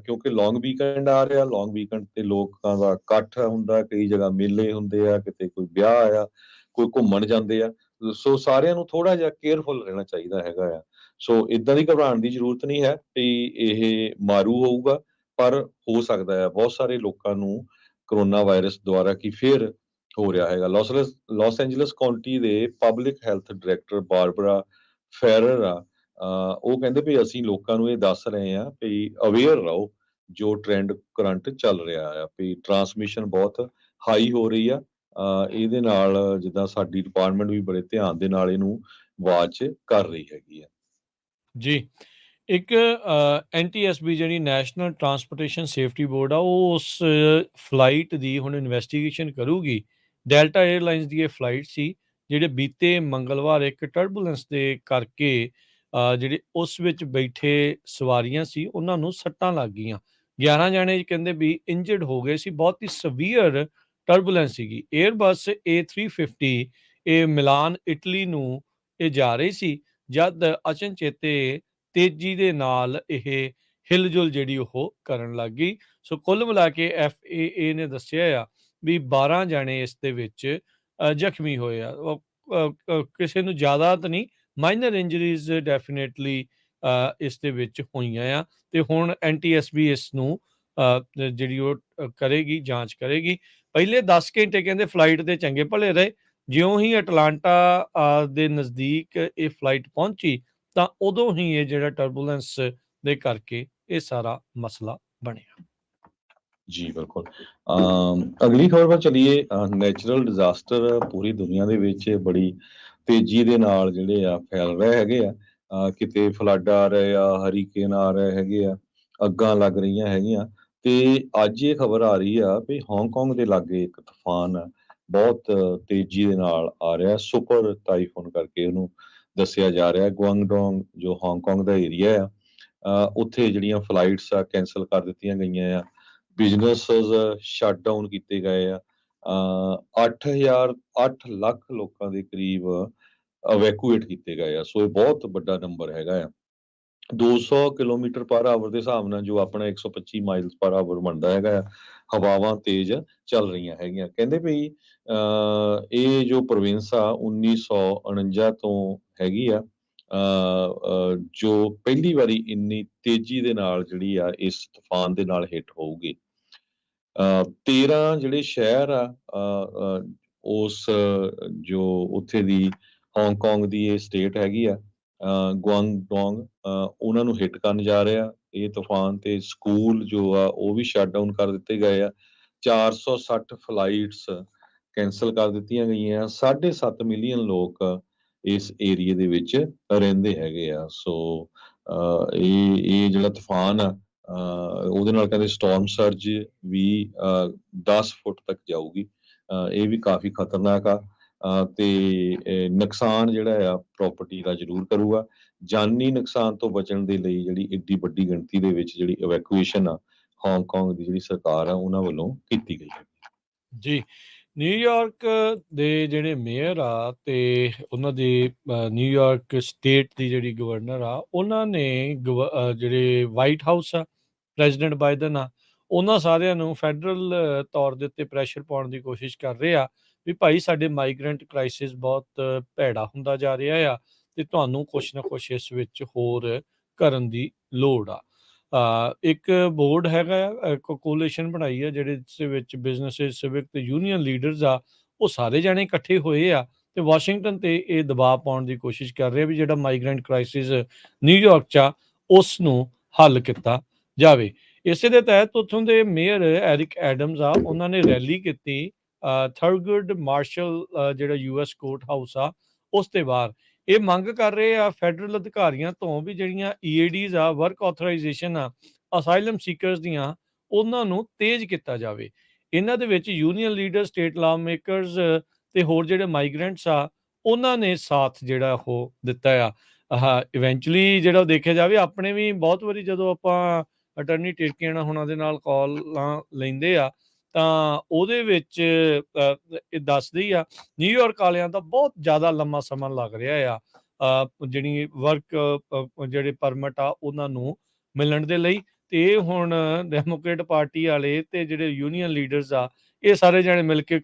ਕਿਉਂਕਿ ਲੌਂਗ ਵੀਕਐਂਡ ਆ ਰਿਹਾ, ਲੌਂਗ ਵੀਕਐਂਡ ਤੇ ਲੋਕਾਂ ਦਾ ਇਕੱਠ ਹੁੰਦਾ, ਕਈ ਜਗ੍ਹਾ ਮੇਲੇ ਹੁੰਦੇ ਆ, ਕਿਤੇ ਕੋਈ ਵਿਆਹ ਆ, ਕੋਈ ਘੁੰਮਣ ਜਾਂਦੇ ਆ। ਸੋ ਸਾਰਿਆਂ ਨੂੰ ਥੋੜਾ ਜਿਹਾ ਕੇਅਰਫੁਲ ਰਹਿਣਾ ਚਾਹੀਦਾ ਹੈਗਾ ਆ। ਸੋ ਇਦਾਂ ਦੀ ਘਬਰਾਉਣ ਦੀ ਜ਼ਰੂਰਤ ਨਹੀਂ ਹੈ ਵੀ ਇਹ ਮਾਰੂ ਹੋਊਗਾ, ਪਰ ਹੋ ਸਕਦਾ ਹੈ ਬਹੁਤ ਸਾਰੇ ਲੋਕਾਂ ਨੂੰ ਕਰੋਨਾ ਵਾਇਰਸ ਦੁਆਰਾ ਕੀ ਫਿਰ ਹੋ ਰਿਹਾ ਹੈਗਾ। ਲਾਸ ਐਂਜਲਸ ਕਾਉਂਟੀ ਦੇ public health director Barbara Ferrer ਆ, ਉਹ ਕਹਿੰਦੇ ਵੀ ਅਸੀਂ ਲੋਕਾਂ ਨੂੰ ਇਹ ਦੱਸ ਰਹੇ ਹਾਂ ਵੀ ਅਵੇਅਰ ਰਹੋ, ਜੋ ਟ੍ਰੈਂਡ ਕਰੰਟ ਚੱਲ ਰਿਹਾ ਆ ਵੀ ਟਰਾਂਸਮਿਸ਼ਨ ਬਹੁਤ ਹਾਈ ਹੋ ਰਹੀ ਆ। ਇਹਦੇ ਨਾਲ ਜਿੱਦਾਂ ਸਾਡੀ ਡਿਪਾਰਟਮੈਂਟ ਵੀ ਬੜੇ ਧਿਆਨ ਦੇ ਨਾਲ ਇਹਨੂੰ ਵਾਚ ਕਰ ਰਹੀ ਹੈਗੀ ਆ। ਜੀ, ਇੱਕ NTSB ਜਿਹੜੀ ਨੈਸ਼ਨਲ ਟਰਾਂਸਪੋਰਟੇਸ਼ਨ ਸੇਫਟੀ ਬੋਰਡ ਆ ਉਹ ਉਸ ਫਲਾਈਟ ਦੀ ਹੁਣ ਇਨਵੈਸਟੀਗੇਸ਼ਨ ਕਰੂਗੀ। ਡੈਲਟਾ 에ਅਰਲਾਈਨਸ ਦੀ ਇਹ ਫਲਾਈਟ ਸੀ ਜਿਹੜੇ ਬੀਤੇ ਮੰਗਲਵਾਰ ਇੱਕ ਟਰਬੂਲੈਂਸ ਦੇ ਕਰਕੇ ਜਿਹੜੇ ਉਸ ਵਿੱਚ ਬੈਠੇ ਸਵਾਰੀਆਂ ਸੀ ਉਹਨਾਂ ਨੂੰ ਸੱਟਾਂ ਲੱਗ ਗਈਆਂ। 11 ਜਾਣੇ ਕਹਿੰਦੇ ਵੀ ਇੰਜਰਡ ਹੋ ਗਏ ਸੀ, ਬਹੁਤ ਹੀ ਸਵੀਅਰ ਟਰਬੂਲੈਂਸ ਸੀਗੀ। ਏਅਰਬਸ A350 ਇਹ ਮਿਲਾਨ ਇਟਲੀ ਨੂੰ ਇਹ ਜਾ ਰਹੀ ਸੀ, ਜਦ ਅਚਨਚੇਤੇ ਤੇਜ਼ੀ ਦੇ ਨਾਲ ਇਹ ਹਿਲਜੁਲ ਜਿਹੜੀ ਉਹ ਕਰਨ ਲੱਗ ਗਈ। ਸੋ ਕੁੱਲ ਮਿਲਾ ਕੇ FAA ਨੇ ਦੱਸਿਆ ਆ ਵੀ 12 ਜਾਣੇ ਇਸ ਦੇ ਵਿੱਚ ਜ਼ਖਮੀ ਹੋਏ ਆ। ਕਿਸੇ ਨੂੰ ਜ਼ਿਆਦਾ ਤਾਂ ਨਹੀਂ, ਮਾਈਨਰ ਇੰਜਰੀਜ਼ ਡੈਫੀਨੇਟਲੀ ਇਸ ਦੇ ਵਿੱਚ ਹੋਈਆਂ ਆ, ਤੇ ਹੁਣ NTSB ਇਸ ਨੂੰ ਜਿਹੜੀ ਉਹ ਕਰੇਗੀ, ਜਾਂਚ ਕਰੇਗੀ। ਪਹਿਲੇ 10 ਘੰਟੇ ਕਹਿੰਦੇ ਫਲਾਈਟ ਦੇ ਚੰਗੇ ਭਲੇ ਰਹੇ। ਜਿਉਂ ਹੀ ਅਟਲਾਂਟਾ ਦੇ ਨਜ਼ਦੀਕ ਇਹ ਫਲਾਈਟ ਪਹੁੰਚੀ ਤਾਂ ਉਦੋਂ ਹੀ ਇਹ ਜਿਹੜਾ ਟਰਬੂਲੈਂਸ ਦੇ ਕਰਕੇ ਇਹ ਸਾਰਾ ਮਸਲਾ ਬਣਿਆ। ਜੀ ਬਿਲਕੁਲ। ਅਗਲੀ ਖਬਰ ਵੱਲ ਚਲੀਏ। ਨੈਚੁਰਲ ਡਿਜ਼ਾਸਟਰ ਪੂਰੀ ਦੁਨੀਆ ਦੇ ਵਿੱਚ ਬੜੀ ਤੇਜ਼ੀ ਦੇ ਨਾਲ ਜਿਹੜੇ ਆ ਫੈਲ ਰਹੇ ਹੈਗੇ ਆ। ਕਿਤੇ ਫਲੱਡ ਆ ਰਹੇ ਆ, ਹਰੀਕੇਨ ਆ ਰਹੇ ਹੈਗੇ ਆ, ਅੱਗਾਂ ਲੱਗ ਰਹੀਆਂ ਹੈਗੀਆਂ। ਤੇ ਅੱਜ ਇਹ ਖਬਰ ਆ ਰਹੀ ਆ ਵੀ ਹਾਂਗਕਾਂਗ ਦੇ ਲਾਗੇ ਇੱਕ ਤੂਫਾਨ ਬਹੁਤ ਤੇਜ਼ੀ ਦੇ ਨਾਲ ਆ ਰਿਹਾ, ਸੁਪਰ ਟਾਈਫੂਨ ਕਰਕੇ ਉਹਨੂੰ ਦੱਸਿਆ ਜਾ ਰਿਹਾ। ਗੁਆਂਗਡੋਂਗ ਜੋ ਹਾਂਗਕਾਂਗ ਦਾ ਏਰੀਆ ਆ, ਉੱਥੇ ਜਿਹੜੀਆਂ ਫਲਾਈਟਸ ਆ ਕੈਂਸਲ ਕਰ ਦਿੱਤੀਆਂ ਗਈਆਂ ਆ, ਬਿਜ਼ਨੈਸਸ ਸ਼ਟ ਡਾਊਨ ਕੀਤੇ ਗਏ ਆ। 8 ਲੱਖ ਲੋਕਾਂ ਦੇ ਕਰੀਬ ਇਵੈਕੂਏਟ ਕੀਤੇ ਗਏ ਆ। ਸੋ ਇਹ ਬਹੁਤ ਵੱਡਾ ਨੰਬਰ ਹੈਗਾ ਆ। 200 ਕਿਲੋਮੀਟਰ ਪਰ ਆਵਰ ਦੇ ਹਿਸਾਬ ਨਾਲ, ਜੋ ਆਪਣਾ 125 ਮਾਈਲਸ ਪਰ ਆਵਰ ਬਣਦਾ ਹੈਗਾ ਆ, ਹਵਾਵਾਂ ਤੇਜ਼ ਚੱਲ ਰਹੀਆਂ ਹੈਗੀਆਂ। ਕਹਿੰਦੇ ਵੀ ਇਹ ਜੋ ਪ੍ਰੋਵਿੰਸ ਆ 1949 ਤੋਂ ਹੈਗੀ ਆ, ਜੋ ਪਹਿਲੀ ਵਾਰੀ ਇੰਨੀ ਤੇਜ਼ੀ ਦੇ ਨਾਲ ਜਿਹੜੀ ਆ ਇਸ ਤੂਫਾਨ ਦੇ ਨਾਲ ਹਿੱਟ ਹੋਊਗੀ। 13 ਜਿਹੜੇ ਸ਼ਹਿਰ ਆ ਉਸ ਜੋ ਉੱਥੇ ਦੀ ਹਾਂਗਕਾਂਗ ਦੀ ਇਹ ਸਟੇਟ ਹੈਗੀ ਆ, ਗੁਆਂਗਡੋਂਗ, ਉਹਨਾਂ ਨੂੰ ਹਿੱਟ ਕਰਨ ਜਾ ਰਿਹਾ ਇਹ ਤੂਫਾਨ। ਤੇ ਸਕੂਲ ਜੋ ਆ ਉਹ ਵੀ ਸ਼ਟ ਡਾਊਨ ਕਰ ਦਿੱਤੇ ਗਏ ਆ। 460 ਫਲਾਈਟਸ ਕੈਂਸਲ ਕਰ ਦਿੱਤੀਆਂ ਗਈਆਂ। 7.5 ਮਿਲੀਅਨ ਲੋਕ ਇਸ ਏਰੀਏ ਦੇ ਵਿੱਚ ਰਹਿੰਦੇ ਹੈਗੇ ਆ। ਸੋ ਇਹ ਜਿਹੜਾ ਤੂਫਾਨ ਆ, ਉਹਦੇ ਨਾਲ ਕਹਿੰਦੇ ਸਟਾਰਮ ਸਰਜ ਵੀ 10 ਫੁੱਟ ਤੱਕ ਜਾਊਗੀ। ਇਹ ਵੀ ਕਾਫੀ ਖਤਰਨਾਕ ਆ। ਤੇ ਨੁਕਸਾਨ ਜਿਹੜਾ ਆ ਪ੍ਰਾਪਰਟੀ ਦਾ ਜ਼ਰੂਰ ਕਰੂਗਾ। ਜਾਨੀ ਨੁਕਸਾਨ ਤੋਂ ਬਚਣ ਦੇ ਲਈ ਜਿਹੜੀ ਏਡੀ ਵੱਡੀ ਗਿਣਤੀ ਦੇ ਵਿੱਚ ਜਿਹੜੀ ਇਵੈਕੂਏਸ਼ਨ ਆ ਹਾਂਗਕਾਂਗ ਦੀ ਜਿਹੜੀ ਸਰਕਾਰ ਆ ਉਹਨਾਂ ਵੱਲੋਂ ਕੀਤੀ ਗਈ ਹੈ। ਜੀ, ਨਿਊਯਾਰਕ ਦੇ ਜਿਹੜੇ ਮੇਅਰ ਆ ਤੇ ਉਹਨਾਂ ਦੀ ਨਿਊਯਾਰਕ ਸਟੇਟ ਦੀ ਜਿਹੜੀ ਗਵਰਨਰ ਆ, ਉਹਨਾਂ ਨੇ ਜਿਹੜੇ ਵਾਈਟ ਹਾਊਸ ਆ, ਪ੍ਰੈਜ਼ੀਡੈਂਟ ਬਾਈਡਨ ਆ, ਉਹਨਾਂ ਸਾਰਿਆਂ ਨੂੰ ਫੈਡਰਲ ਤੌਰ ਦੇ ਉੱਤੇ ਪ੍ਰੈਸ਼ਰ ਪਾਉਣ ਦੀ ਕੋਸ਼ਿਸ਼ ਕਰ ਰਹੇ ਆ ਵੀ ਭਾਈ ਸਾਡੇ ਮਾਈਗ੍ਰੈਂਟ ਕ੍ਰਾਈਸਿਸ ਬਹੁਤ ਭੈੜਾ ਹੁੰਦਾ ਜਾ ਰਿਹਾ ਆ ਤੇ ਤੁਹਾਨੂੰ ਕੁਛ ਨਾ ਕੁਛ ਇਸ ਵਿੱਚ ਹੋਰ ਕਰਨ ਦੀ ਲੋੜ ਆ। ਇੱਕ ਬੋਰਡ ਹੈਗਾ, ਕੋਲੀਸ਼ਨ ਬਣਾਈ ਆ ਜਿਹੜੇ ਦੇ ਵਿੱਚ ਬਿਜ਼ਨਸਿਸ, ਸਿਵਿਕ ਤੇ ਯੂਨੀਅਨ ਲੀਡਰਸ ਆ, ਉਹ ਸਾਰੇ ਜਾਣੇ ਇਕੱਠੇ ਹੋਏ ਆ ਤੇ ਵਾਸ਼ਿੰਗਟਨ ਤੇ ਇਹ ਦਬਾਅ ਪਾਉਣ ਦੀ ਕੋਸ਼ਿਸ਼ ਕਰ ਰਹੇ ਆ ਵੀ ਜਿਹੜਾ ਮਾਈਗ੍ਰੈਂਟ ਕ੍ਰਾਈਸਿਸ ਨਿਊਯਾਰਕ 'ਚ ਆ ਉਸ ਨੂੰ ਹੱਲ ਕੀਤਾ ਜਾਵੇ। ਇਸੇ ਦੇ ਤਹਿਤ ਉੱਥੋਂ ਦੇ ਮੇਅਰ ਐਰਿਕ ਐਡਮਸ ਆ, ਉਹਨਾਂ ਨੇ ਰੈਲੀ ਕੀਤੀ ਥਰਗੁਡ ਮਾਰਸ਼ਲ ਜਿਹੜਾ US ਕੋਰਟ ਹਾਊਸ ਆ ਉਸ ਦੇ ਬਾਹਰ। ਇਹ ਮੰਗ ਕਰ ਰਹੇ ਆ ਫੈਡਰਲ ਅਧਿਕਾਰੀਆਂ ਤੋਂ ਵੀ ਜਿਹੜੀਆਂ EADs ਆ, ਵਰਕ ਆਥੋਰਾਈਜੇਸ਼ਨ ਆ, ਅਸਾਈਲਮ ਸੀਕਰਸ ਦੀਆਂ, ਉਹਨਾਂ ਨੂੰ ਤੇਜ਼ ਕੀਤਾ ਜਾਵੇ। ਇਹਨਾਂ ਦੇ ਵਿੱਚ ਯੂਨੀਅਨ ਲੀਡਰ, ਸਟੇਟ ਲਾ ਮੇਕਰਸ ਤੇ ਹੋਰ ਜਿਹੜੇ ਮਾਈਗ੍ਰੈਂਟਸ ਆ, ਉਹਨਾਂ ਨੇ ਸਾਥ ਜਿਹੜਾ ਉਹ ਦਿੱਤਾ ਆ। ਇਵੈਂਚੁਅਲੀ ਜਿਹੜਾ ਦੇਖਿਆ ਜਾਵੇ, ਆਪਣੇ ਵੀ ਬਹੁਤ ਵਾਰੀ ਜਦੋਂ ਆਪਾਂ ਅਟਰਨੀ ਟਿਰਕੀਆਣਾ ਹੁਣਾਂ ਦੇ ਨਾਲ ਕਾਲਾਂ ਲੈਂਦੇ ਆ ਤਾਂ ਉਹਦੇ ਵਿੱਚ ਇਹ ਦੱਸਦੇ ਹੀ ਆ ਨਿਊਯਾਰਕ ਵਾਲਿਆਂ ਦਾ ਬਹੁਤ ਜ਼ਿਆਦਾ ਲੰਮਾ ਸਮਾਂ ਲੱਗ ਰਿਹਾ ਆ ਜਿਹੜੀ ਵਰਕ ਜਿਹੜੇ ਪਰਮਿਟ ਆ ਉਹਨਾਂ ਨੂੰ ਮਿਲਣ ਦੇ ਲਈ। ਤੇ ਇਹ ਹੁਣ ਡੈਮੋਕ੍ਰੇਟ ਪਾਰਟੀ ਵਾਲੇ ਤੇ ਜਿਹੜੇ ਯੂਨੀਅਨ ਲੀਡਰਸ ਆ, ਇਹ ਸਾਰੇ ਜਣੇ ਮਿਲ ਕੇ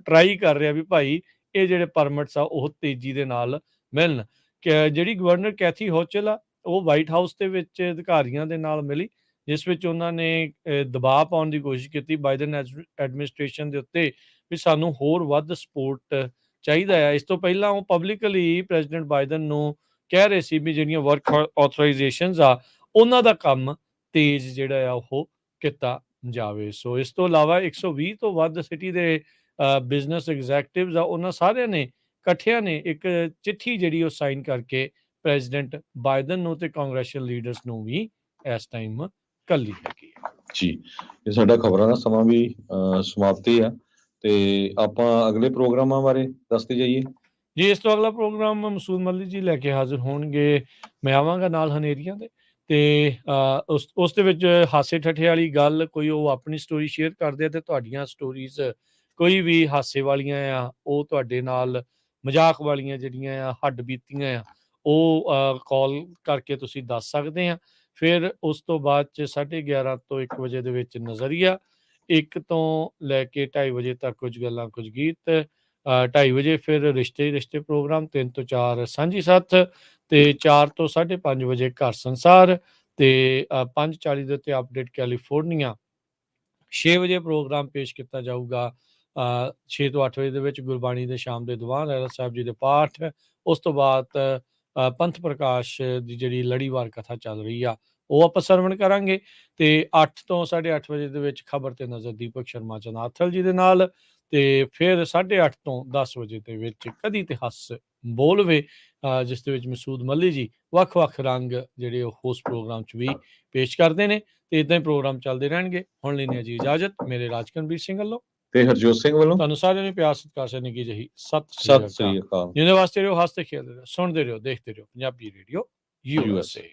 ਟਰਾਈ ਕਰ ਰਿਹਾ ਵੀ ਭਾਈ ਇਹ ਜਿਹੜੇ ਪਰਮਿਟਸ ਆ ਉਹ ਤੇਜ਼ੀ ਦੇ ਨਾਲ ਮਿਲਣ। ਜਿਹੜੀ ਗਵਰਨਰ ਕੈਥੀ ਹੋਚਲ ਆ, ਉਹ ਵਾਈਟ ਹਾਊਸ ਦੇ ਵਿੱਚ ਅਧਿਕਾਰੀਆਂ ਦੇ ਨਾਲ ਮਿਲੀ, ਜਿਸ ਵਿੱਚ ਉਹਨਾਂ ਨੇ ਦਬਾਅ ਪਾਉਣ ਦੀ ਕੋਸ਼ਿਸ਼ ਕੀਤੀ ਬਾਈਡਨ ਐਡਮਿਨਿਸਟ੍ਰੇਸ਼ਨ ਦੇ ਉੱਤੇ ਵੀ ਸਾਨੂੰ ਹੋਰ ਵੱਧ ਸਪੋਰਟ ਚਾਹੀਦਾ ਆ। ਇਸ ਤੋਂ ਪਹਿਲਾਂ ਉਹ ਪਬਲਿਕਲੀ ਪ੍ਰੈਜ਼ੀਡੈਂਟ ਬਾਈਡਨ ਨੂੰ ਕਹਿ ਰਹੇ ਸੀ ਵੀ ਜਿਹੜੀਆਂ ਵਰਕ ਆਥੋਰਾਈਜੇਸ਼ਨਸ ਆ ਉਹਨਾਂ ਦਾ ਕੰਮ ਤੇਜ਼ ਜਿਹੜਾ ਆ ਉਹ ਕੀਤਾ ਜਾਵੇ। ਸੋ ਇਸ ਤੋਂ ਇਲਾਵਾ 120 ਤੋਂ ਵੱਧ ਸਿਟੀ ਦੇ ਬਿਜ਼ਨਸ ਐਗਜ਼ੈਕਟਿਵਸ ਆ, ਉਹਨਾਂ ਸਾਰਿਆਂ ਨੇ ਇਕੱਠਿਆਂ ਨੇ ਇੱਕ ਚਿੱਠੀ ਜਿਹੜੀ ਉਹ ਸਾਈਨ ਕਰਕੇ ਪ੍ਰੈਜ਼ੀਡੈਂਟ ਬਾਈਡਨ ਨੂੰ ਤੇ ਕਾਂਗਰੈਸ਼ਨਲ ਲੀਡਰਸ ਨੂੰ ਵੀ ਇਸ ਟਾਈਮ ਕੱਲੀ ਹੈਗੀ ਆ। ਜੀ, ਇਹ ਸਾਡਾ ਖਬਰਾਂ ਦਾ ਸਮਾਂ ਵੀ ਸਮਾਪਤੀ ਆ ਤੇ ਆਪਾਂ ਅਗਲੇ ਪ੍ਰੋਗਰਾਮਾਂ ਬਾਰੇ ਦੱਸਦੇ ਜਾਈਏ। ਜੀ, ਇਸ ਤੋਂ ਅਗਲਾ ਪ੍ਰੋਗਰਾਮ ਮਸੂਦ ਮੱਲੀ ਜੀ ਲੈ ਕੇ ਹਾਜ਼ਰ ਹੋਣਗੇ। ਮੈਂ ਆਵਾਂਗਾ ਨਾਲ ਹਨੇਰੀਆਂ ਦੇ ਤੇ ਉਸ ਦੇ ਵਿੱਚ ਹਾਸੇ ਠੱਠੇ ਵਾਲੀ ਗੱਲ ਕੋਈ ਉਹ ਆਪਣੀ ਸਟੋਰੀ ਸ਼ੇਅਰ ਕਰਦੇ ਆ ਤੇ ਤੁਹਾਡੀਆਂ ਸਟੋਰੀਜ਼ ਕੋਈ ਵੀ ਹਾਸੇ ਵਾਲੀਆਂ ਆ ਉਹ ਤੁਹਾਡੇ ਨਾਲ ਮਜ਼ਾਕ ਵਾਲੀਆਂ ਜਿਹੜੀਆਂ ਆ ਹੱਡ ਬੀਤੀਆਂ ਆ ਉਹ ਕਾਲ ਕਰਕੇ ਤੁਸੀਂ ਦੱਸ ਸਕਦੇ ਆ। ਫਿਰ ਉਸ ਤੋਂ ਬਾਅਦ 'ਚ 11:30 ਤੋਂ 1 ਵਜੇ ਦੇ ਵਿੱਚ ਨਜ਼ਰੀਆ, 1 ਤੋਂ ਲੈ ਕੇ 2:30 ਵਜੇ ਤੱਕ ਕੁਝ ਗੱਲਾਂ ਕੁਝ ਗੀਤ, 2:30 ਵਜੇ ਫਿਰ ਰਿਸ਼ਤੇ ਹੀ ਰਿਸ਼ਤੇ ਪ੍ਰੋਗਰਾਮ, 3 ਤੋਂ 4 ਸਾਂਝੀ ਸੱਥ ਤੇ 4 ਤੋਂ 5:30 ਵਜੇ ਘਰ ਸੰਸਾਰ ਤੇ 5:40 ਦੇ ਉੱਤੇ ਅਪਡੇਟ ਕੈਲੀਫੋਰਨੀਆ। 6 ਵਜੇ ਪ੍ਰੋਗਰਾਮ ਪੇਸ਼ ਕੀਤਾ ਜਾਊਗਾ 6 ਤੋਂ 8 ਵਜੇ ਦੇ ਵਿੱਚ ਗੁਰਬਾਣੀ ਦੇ ਸ਼ਾਮ ਦੇ ਦੀਵਾਨ, ਰਹਿਰਾ ਸਾਹਿਬ ਜੀ ਦੇ ਪਾਠ। ਉਸ ਤੋਂ ਬਾਅਦ ਪੰਥ ਪ੍ਰਕਾਸ਼ ਦੀ ਜਿਹੜੀ ਲੜੀਵਾਰ ਕਥਾ ਚੱਲ ਰਹੀ ਆ ਉਹ ਆਪਾਂ ਸਰਵਣ ਕਰਾਂਗੇ ਤੇ 8 ਤੋਂ 8:30 ਵਜੇ ਦੇ ਵਿੱਚ ਖਬਰ ਤੇ ਨਜ਼ਰ ਦੀਪਕ ਸ਼ਰਮਾ ਚਨਾਥਲ ਜੀ ਦੇ ਨਾਲ ਤੇ ਫਿਰ 8:30 ਤੋਂ 10 ਵਜੇ ਦੇ ਵਿੱਚ ਕਦੀ ਤੇ ਹੱਸ ਬੋਲਵੇ ਜਿਸ ਦੇ ਵਿੱਚ ਮਸੂਦ ਮੱਲੀ ਜੀ ਵੱਖ-ਵੱਖ ਰੰਗ ਜਿਹੜੇ ਉਹ ਉਸ ਪ੍ਰੋਗਰਾਮ 'ਚ ਵੀ ਪੇਸ਼ ਕਰਦੇ ਨੇ ਤੇ ਇਦਾਂ ਹੀ ਪ੍ਰੋਗਰਾਮ ਚੱਲਦੇ ਰਹਿਣਗੇ। ਹੁਣ ਲੈਣੀ ਹੈ ਜੀ ਇਜਾਜ਼ਤ ਮੇਰੇ ਰਾਜਕਨਵੀਰ ਸਿੰਘ ਵੱਲੋਂ ਤੇ ਹਰਜੋਤ ਸਿੰਘ ਵੱਲੋਂ ਤੁਹਾਨੂੰ ਸਾਰਿਆਂ ਨੂੰ ਪਿਆਰ ਸਤਿਕਾਰ ਸੇ ਨਿੱਘੀ ਜਿਹੀ ਸਤਿ ਸਤਿ ਸ੍ਰੀ ਸ੍ਰੀ ਅਕਾਲ। ਅਕਾਲ। ਜਿਉਂਦੇ ਵਾਸਤੇ ਰਹੋ, ਹੱਸਦੇ ਖੇਡਦੇ ਰਹੋ, ਸੁਣਦੇ ਰਹੋ, ਦੇਖਦੇ ਰਹੋ ਪੰਜਾਬੀ ਰੇਡੀਓ USA।